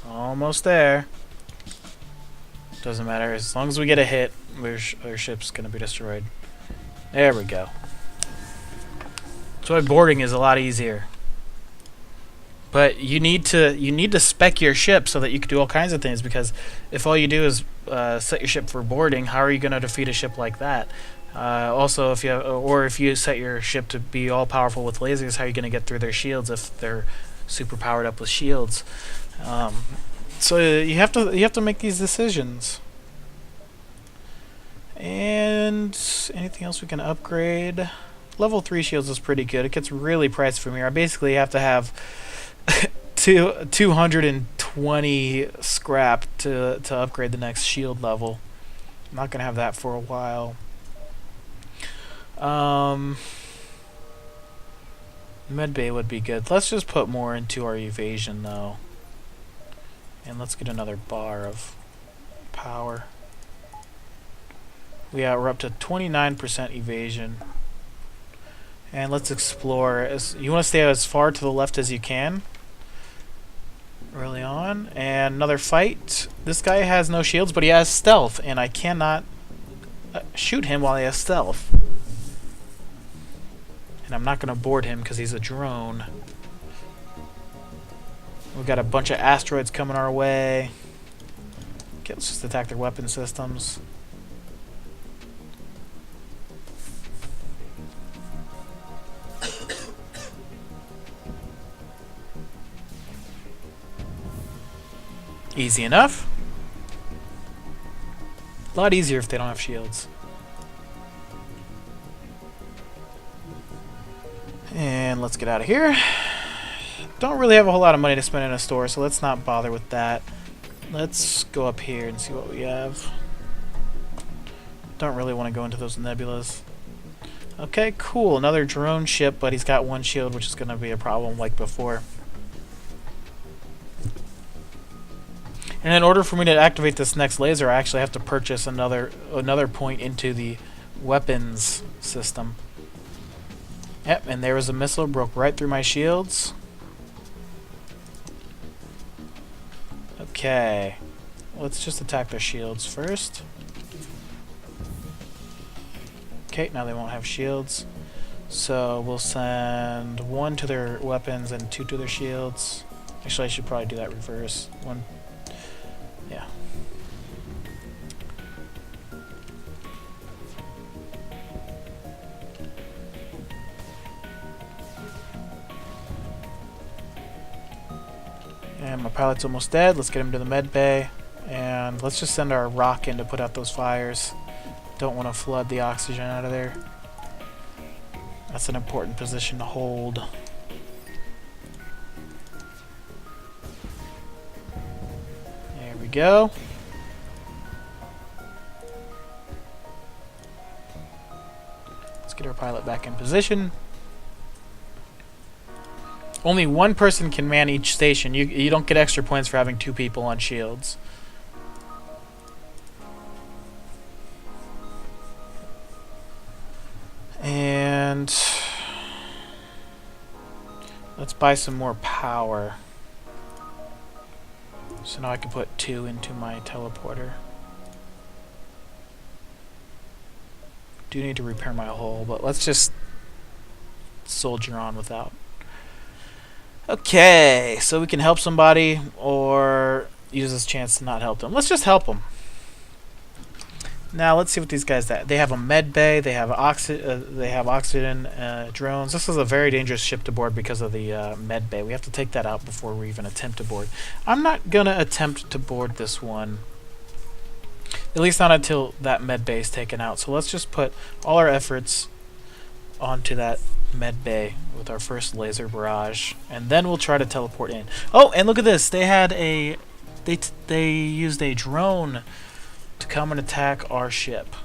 Almost there. Doesn't matter. As long as we get a hit, our ship's going to be destroyed. There we go. That's why boarding is a lot easier. But you need to spec your ship so that you can do all kinds of things. Because if all you do is set your ship for boarding, how are you going to defeat a ship like that? Also, if you set your ship to be all powerful with lasers, how are you going to get through their shields if they're super powered up with shields? So you have to make these decisions. And anything else we can upgrade? Level 3 shields is pretty good. It gets really pricey from here. I basically have to have 220 scrap to upgrade the next shield level. I'm not gonna have that for a while. Medbay would be good. Let's just put more into our evasion though. And let's get another bar of power. We're up to 29% evasion. And let's explore. You want to stay as far to the left as you can early on. And another fight. This guy has no shields, but he has stealth, and I cannot shoot him while he has stealth. And I'm not going to board him because he's a drone. We've got a bunch of asteroids coming our way. Okay, let's just attack their weapon systems. Easy enough. A lot easier if they don't have shields. And let's get out of here. Don't really have a whole lot of money to spend in a store, so let's not bother with that. Let's go up here and see what we have. Don't really want to go into those nebulas. Okay, cool. Another drone ship, but he's got one shield, which is going to be a problem like before. And in order for me to activate this next laser, I actually have to purchase another point into the weapons system. Yep, and there was a missile, broke right through my shields. Okay, let's just attack their shields first. Okay, now they won't have shields. So we'll send 1 to their weapons and 2 to their shields. Actually, I should probably do that reverse. 1. Yeah. And my pilot's almost dead. Let's get him to the med bay. And let's just send our rock in to put out those fires. Don't want to flood the oxygen out of there. That's an important position to hold. There we go. Let's get our pilot back in position. Only one person can man each station. You don't get extra points for having 2 people on shields. And let's buy some more power. So now I can put 2 into my teleporter. Do need to repair my hull, but let's just soldier on without. Okay, so we can help somebody or use this chance to not help them. Let's just help them. Now let's see what these guys do. They have a med bay. They have oxygen drones. This is a very dangerous ship to board because of the med bay. We have to take that out before we even attempt to board. I'm not gonna attempt to board this one. At least not until that med bay is taken out. So let's just put all our efforts onto that med bay with our first laser barrage, and then we'll try to teleport in. Oh, and look at this. They had a they used a drone to come and attack our ship.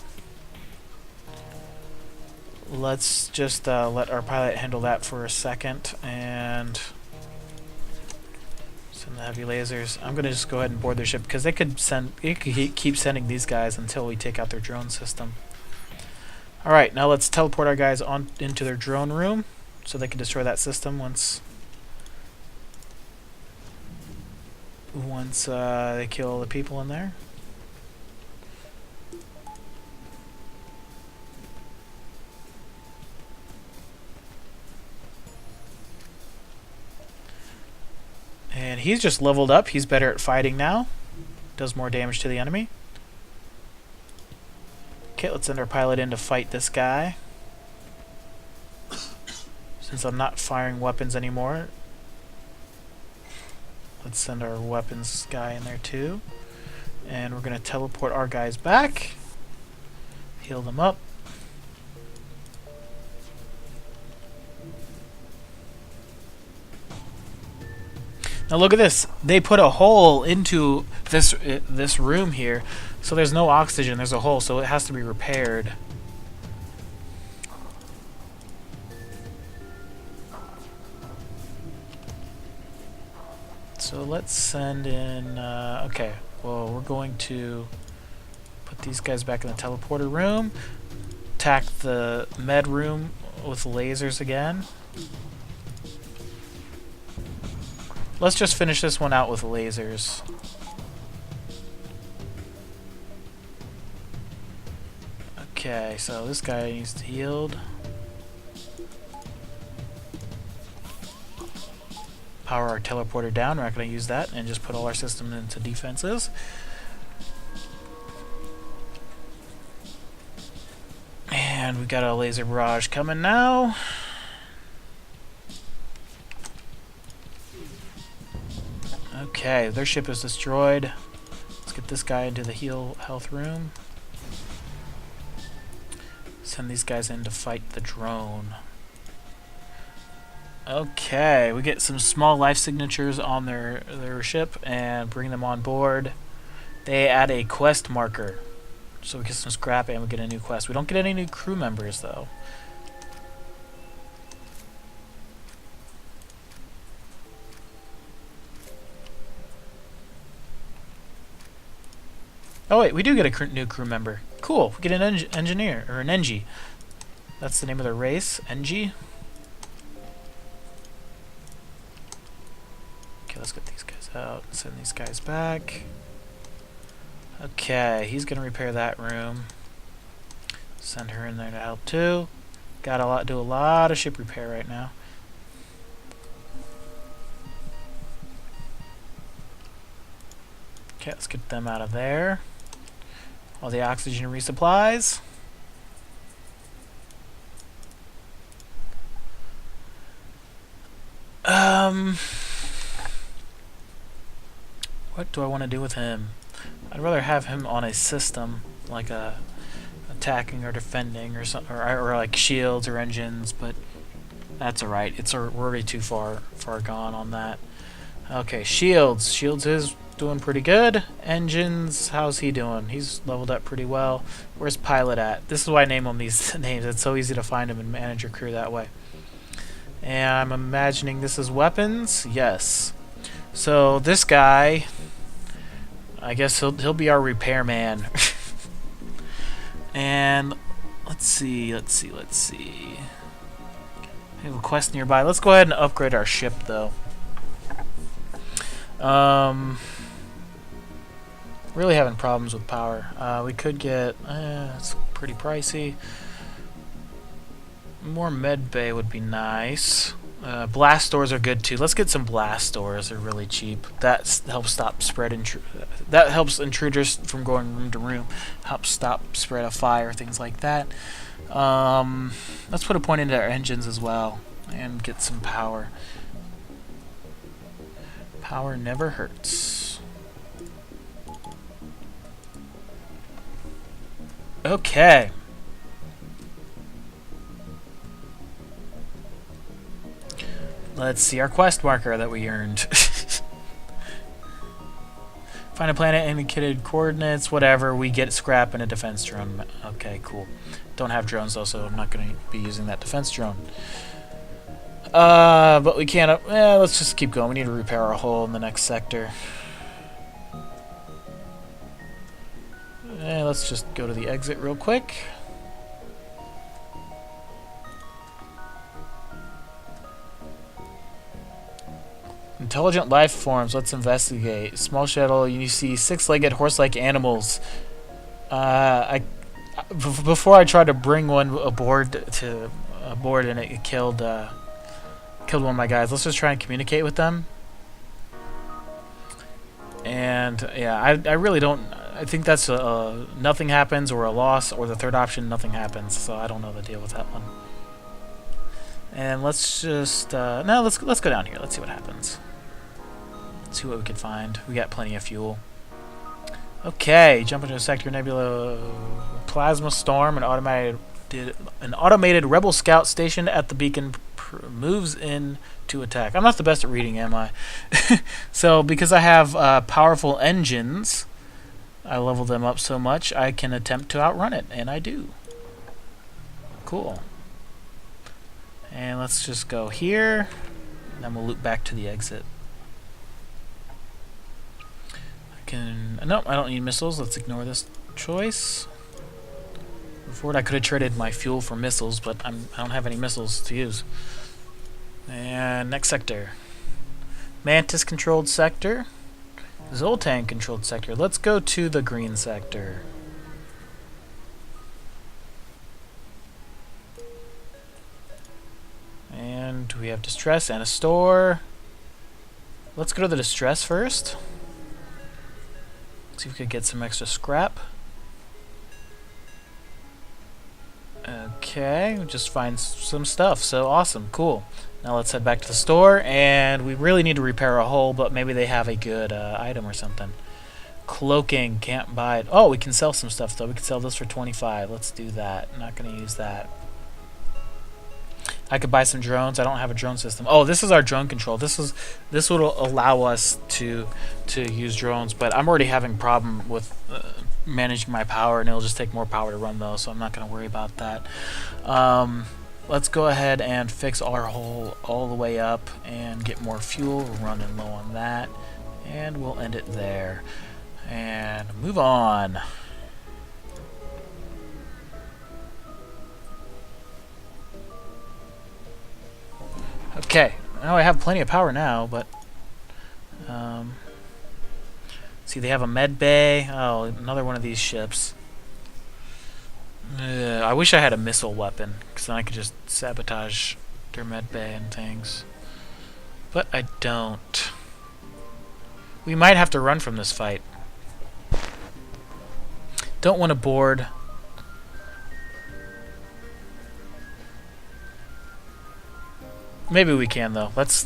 Let's just let our pilot handle that for a second and send the heavy lasers. I'm gonna just go ahead and board their ship because they could keep sending these guys until we take out their drone system. Alright, now let's teleport our guys on into their drone room so they can destroy that system once they kill all the people in there. he's just leveled up. He's better at fighting now. Does more damage to the enemy. Okay, let's send our pilot in to fight this guy. Since I'm not firing weapons anymore, let's send our weapons guy in there too. And we're going to teleport our guys back. Heal them up. Now look at this. They put a hole into this room here, so there's no oxygen. There's a hole, so it has to be repaired. So let's send in. Okay. Well, we're going to put these guys back in the teleporter room. Attack the med room with lasers again. Let's just finish this one out with lasers. Okay, so this guy needs to healed. Power our teleporter down. We're not going to use that, and just put all our systems into defenses. And we got a laser barrage coming now. Okay, their ship is destroyed. Let's get this guy into the health room. Send these guys in to fight the drone. Okay, we get some small life signatures on their ship and bring them on board. They add a quest marker. So we get some scrap and we get a new quest. We don't get any new crew members though. Oh wait, we do get a new crew member. Cool, we get an engineer, or an Engie. That's the name of their race, Engie. Okay, let's get these guys out and send these guys back. Okay, he's gonna repair that room. Send her in there to help too. Gotta do a lot of ship repair right now. Okay, let's get them out of there. All the oxygen resupplies. What do I want to do with him? I'd rather have him on a system like a attacking or defending or something, or like shields or engines, but that's alright. We're already too far gone on that. Okay, shields. Shields is doing pretty good. Engines, how's he doing? He's leveled up pretty well. Where's pilot at? This is why I name them these names. It's so easy to find them and manage your crew that way. And I'm imagining this is weapons. Yes. So this guy, I guess he'll be our repairman. And let's see. We have a quest nearby. Let's go ahead and upgrade our ship though. Really having problems with power. We could get it's pretty pricey. More med bay would be nice. Blast doors are good too. Let's get some blast doors. They're really cheap. That helps stop spread that helps intruders from going room to room. Helps stop spread of fire, things like that. Let's put a point into our engines as well and get some power. Power never hurts. Okay. Let's see our quest marker that we earned. Find a planet, indicated coordinates, whatever. We get scrap and a defense drone. Okay, cool. Don't have drones though, so I'm not going to be using that defense drone. But we can't. Let's just keep going. We need to repair our hull in the next sector. Let's just go to the exit real quick. Intelligent life forms. Let's investigate. Small shuttle. You see six-legged horse-like animals. Before I tried to bring one aboard and it killed one of my guys. Let's just try and communicate with them. And yeah, I really don't. I think that's a nothing happens or a loss, or the third option, nothing happens. So I don't know the deal with that one. And let's just no, let's go down here. Let's see what happens. Let's see what we can find. We got plenty of fuel. Okay, jump into a sector nebula, plasma storm, an automated rebel scout stationed at the beacon moves in to attack. I'm not the best at reading, am I? So because I have powerful engines, I level them up so much I can attempt to outrun it, and I do. Cool. And let's just go here, and then we'll loop back to the exit. Nope, I don't need missiles. Let's ignore this choice. Before I could have traded my fuel for missiles, but I don't have any missiles to use. And next sector. Mantis controlled sector. Zoltan controlled sector. Let's go to the green sector. And we have distress and a store. Let's go to the distress first. See if we could get some extra scrap. Okay, we just find some stuff. So awesome, cool. Now let's head back to the store, and we really need to repair a hull, but maybe they have a good item or something. Cloaking, can't buy it. Oh, we can sell some stuff though. We can sell this for 25. Let's do that. I'm not going to use that. I could buy some drones. I don't have a drone system. Oh, this is our drone control. This would allow us to use drones, but I'm already having a problem with managing my power, and it'll just take more power to run those, so I'm not going to worry about that. Let's go ahead and fix our hull all the way up and get more fuel. We're running low on that, and we'll end it there and move on. Okay, now I have plenty of power now, but see, they have a med bay. Oh, another one of these ships. I wish I had a missile weapon, because then I could just sabotage their med bay and things. But I don't. We might have to run from this fight. Don't want to board. Maybe we can though. Let's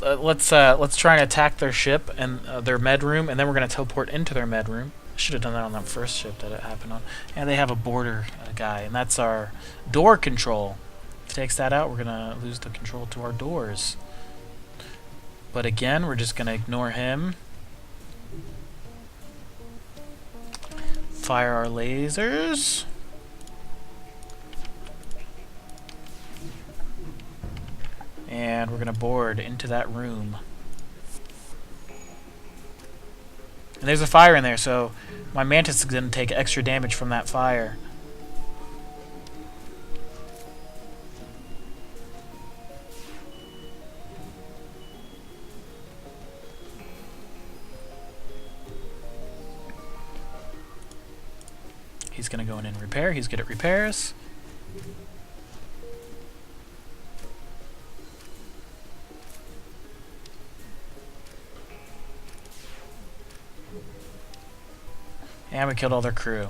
try and attack their ship and their med room, and then we're gonna teleport into their med room. I should have done that on that first ship that it happened on. And they have a border guy, and that's our door control. If it takes that out, we're gonna lose the control to our doors. But again, we're just gonna ignore him. Fire our lasers. And we're going to board into that room. And there's a fire in there, so my Mantis is going to take extra damage from that fire. He's going to go in and repair. He's good at repairs. And we killed all their crew.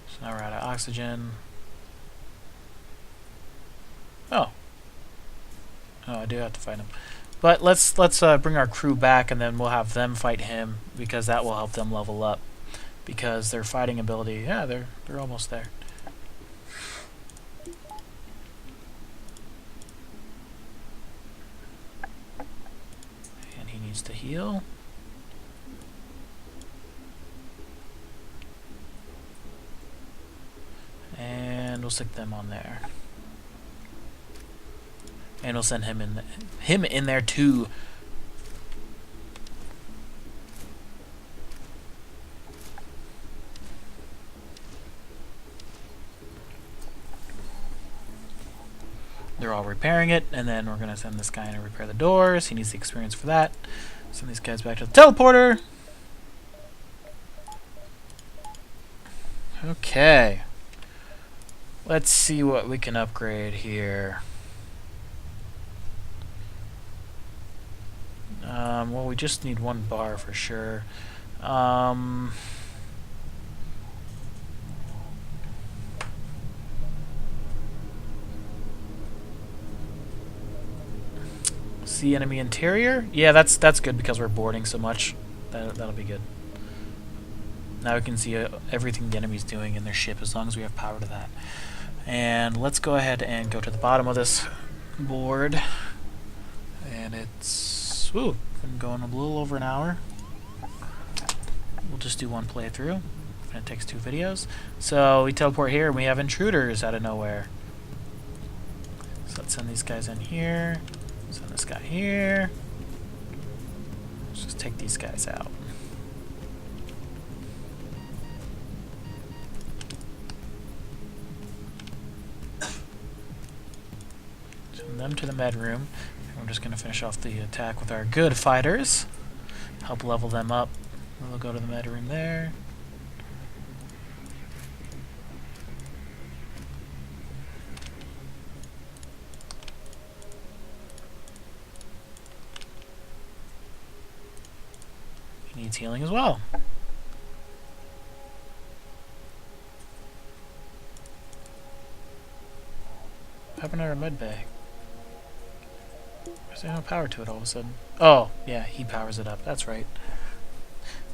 So now we're out of oxygen. Oh. Oh, I do have to fight him. But let's bring our crew back, and then we'll have them fight him, because that will help them level up. Because their fighting ability, yeah, they're almost there. And he needs to heal. And we'll stick them on there. And we'll send him in there too. They're all repairing it, and then we're going to send this guy in to repair the doors. He needs the experience for that. Send these guys back to the teleporter. Okay. Let's see what we can upgrade here. Well, we just need one bar for sure. See enemy interior? Yeah, that's good because we're boarding so much. That'll be good. Now we can see everything the enemy's doing in their ship as long as we have power to that. And let's go ahead and go to the bottom of this board. And it's been going a little over an hour. We'll just do one playthrough, and it takes 2 videos. So we teleport here, and we have intruders out of nowhere. So let's send these guys in here. Send this guy here. Let's just take these guys out. Send them to the med room. And we're just going to finish off the attack with our good fighters. Help level them up. We'll go to the med room there. He needs healing as well. What happened to our med bay? There's no power to it all of a sudden. Oh, yeah, he powers it up. That's right.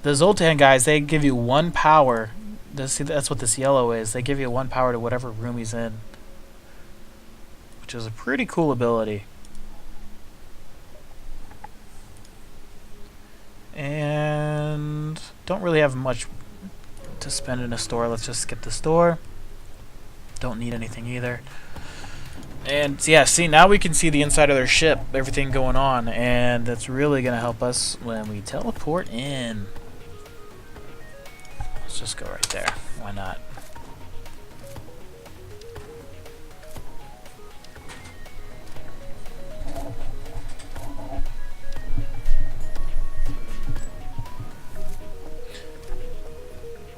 The Zoltan guys, they give you 1 power. That's what this yellow is. They give you 1 power to whatever room he's in, which is a pretty cool ability. And don't really have much to spend in a store. Let's just skip the store. Don't need anything either. And yeah, see, now we can see the inside of their ship, everything going on, and that's really going to help us when we teleport in. Let's just go right there. Why not?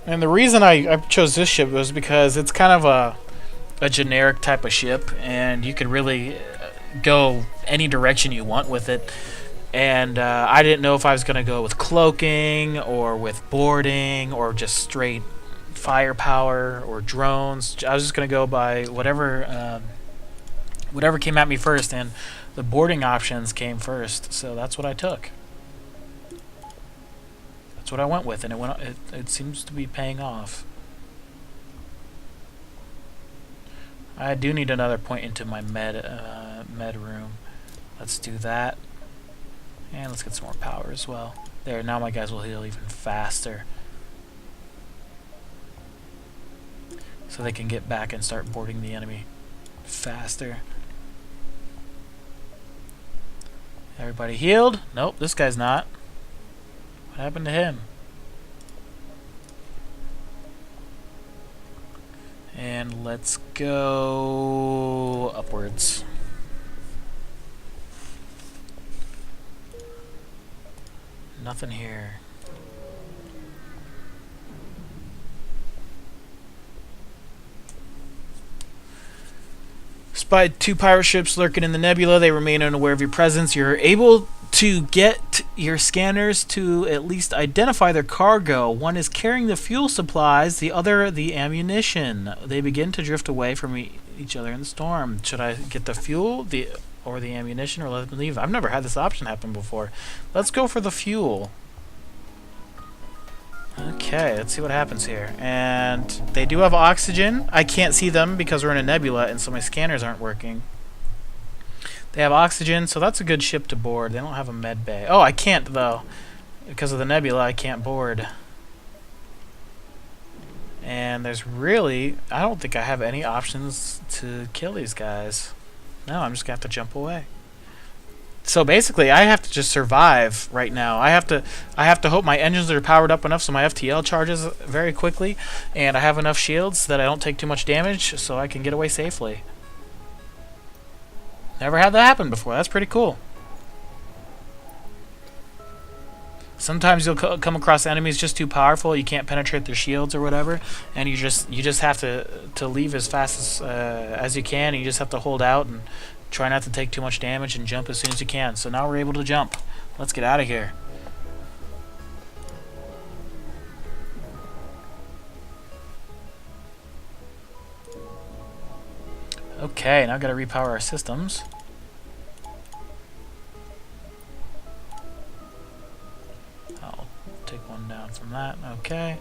And the reason I chose this ship was because it's kind of a generic type of ship, and you could really go any direction you want with it. And I didn't know if I was going to go with cloaking or with boarding or just straight firepower or drones. I was just going to go by whatever came at me first, and the boarding options came first, so that's what I took. That's what I went with, and it seems to be paying off. I do need another point into my med room. Let's do that. And let's get some more power as well. There, now my guys will heal even faster. So they can get back and start boarding the enemy faster. Everybody healed? Nope, this guy's not. What happened to him? And let's go upwards. Nothing here. Spied 2 pirate ships lurking in the nebula. They remain unaware of your presence. You're able to get your scanners to at least identify their cargo. One is carrying the fuel supplies, the other the ammunition. They begin to drift away from each other in the storm. Should I get the fuel or the ammunition, or let them leave? I've never had this option happen before. Let's go for the fuel. Okay, let's see what happens here. And they do have oxygen. I can't see them because we're in a nebula, and so my scanners aren't working. They have oxygen, so that's a good ship to board. They don't have a med bay. Oh, I can't, though. Because of the nebula, I can't board. And there's really... I don't think I have any options to kill these guys. No, I'm just going to have to jump away. So basically, I have to just survive right now. I have to hope my engines are powered up enough so my FTL charges very quickly, and I have enough shields that I don't take too much damage so I can get away safely. Never had that happen before. That's pretty cool. Sometimes you'll come across enemies just too powerful. You can't penetrate their shields or whatever, and you just have to leave as fast as you can. And you just have to hold out Try not to take too much damage and jump as soon as you can. So now we're able to jump. Let's get out of here. Okay, now I've got to repower our systems. I'll take one down from that. Okay.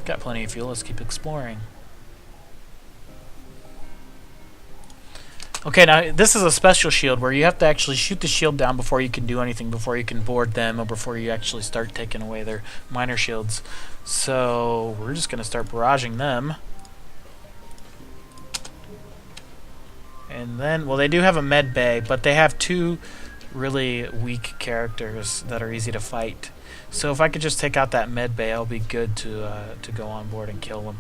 Got plenty of fuel. Let's keep exploring. Okay, now this is a special shield where you have to actually shoot the shield down before you can do anything, before you can board them, or before you actually start taking away their minor shields. So we're just going to start barraging them. And then, well, they do have a med bay, but they have two really weak characters that are easy to fight. So if I could just take out that med bay, I'll be good to go on board and kill them.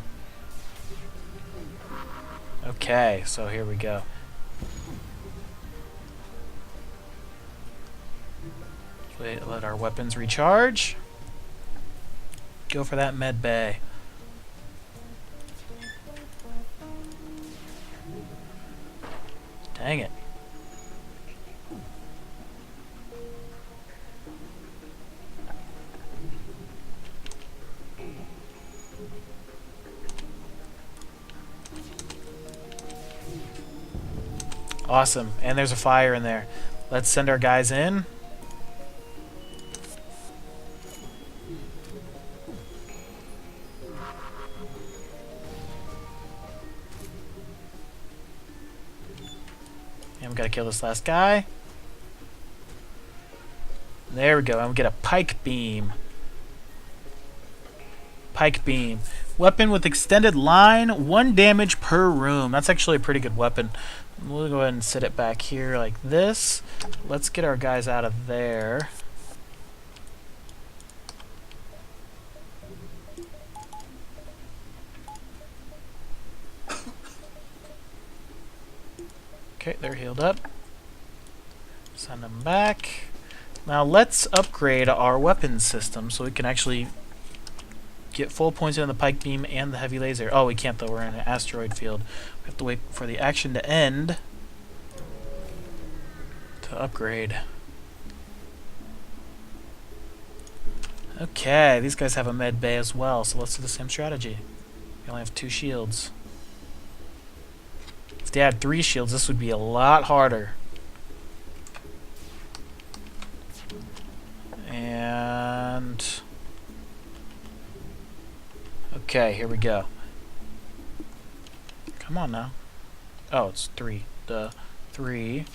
Okay, so here we go. Let our weapons recharge. Go for that med bay. Dang it. Awesome. And there's a fire in there. Let's send our guys in. And we gotta kill this last guy. There we go. And we get a pike beam. Pike beam. Weapon with extended line, 1 damage per room. That's actually a pretty good weapon. We'll go ahead and set it back here like this. Let's get our guys out of there. Okay, they're healed up. Send them back. Now let's upgrade our weapons system so we can actually get full points on the pike beam and the heavy laser. Oh, we can't though. We're in an asteroid field. We have to wait for the action to end to upgrade. Okay, these guys have a med bay as well, so let's do the same strategy. We only have 2 shields. If they had 3 shields, this would be a lot harder. And okay, here we go. Come on now. Oh, it's 3. 3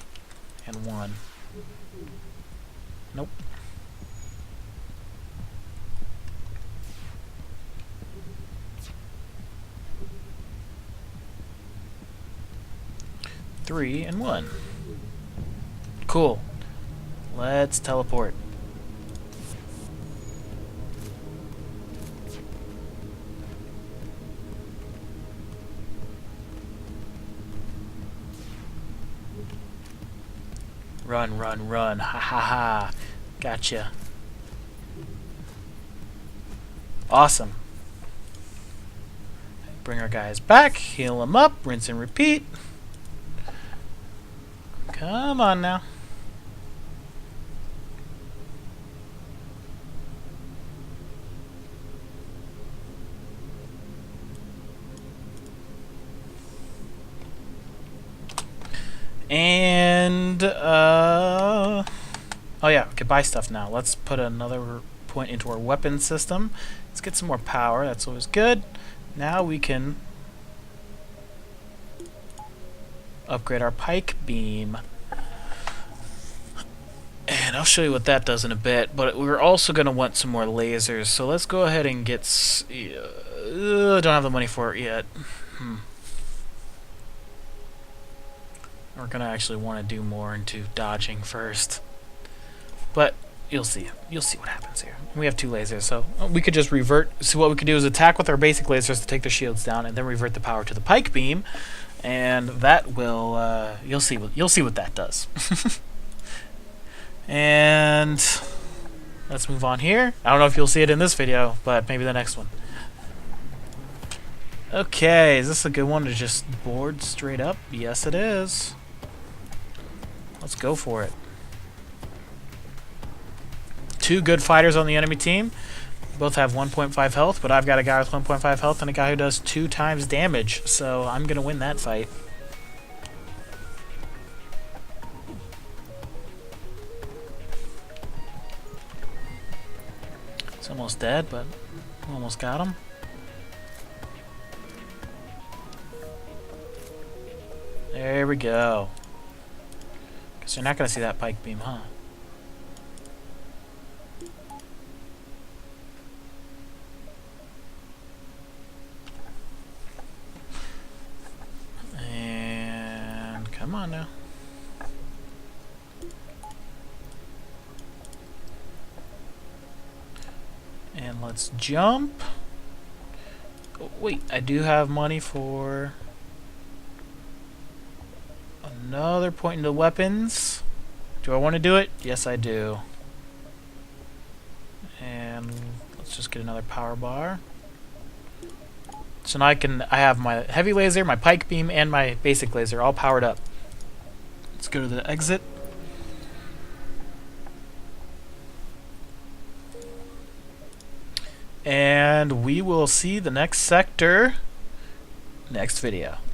and 1. Nope. Three and 1. Cool. Let's teleport. Run, run, run. Ha ha ha. Gotcha. Awesome. Bring our guys back. Heal them up. Rinse and repeat. Come on now. And oh yeah, we can buy stuff now. Let's put another point into our weapon system. Let's get some more power. That's always good. Now we can upgrade our pike beam. And I'll show you what that does in a bit, but we're also going to want some more lasers, so let's go ahead and get... don't have the money for it yet. We're going to actually want to do more into dodging first. But you'll see. You'll see what happens here. We have 2 lasers, so we could just revert. So what we could do is attack with our basic lasers to take the shields down, and then revert the power to the pike beam, and that will... you'll see what that does. And let's move on here. I don't know if you'll see it in this video, but maybe the next one. Okay, is this a good one to just board straight up? Yes, it is. Let's go for it. Two good fighters on the enemy team. Both have 1.5 health, but I've got a guy with 1.5 health and a guy who does 2 times damage, so I'm going to win that fight. He's almost dead, but almost got him. There we go. Guess you're not going to see that pike beam, huh? And come on now. And let's jump. Oh, wait, I do have money for another point into weapons. Do I want to do it? Yes, I do. And let's just get another power bar. So now I have my heavy laser, my pike beam, and my basic laser all powered up. Let's go to the exit. And we will see the next sector next video.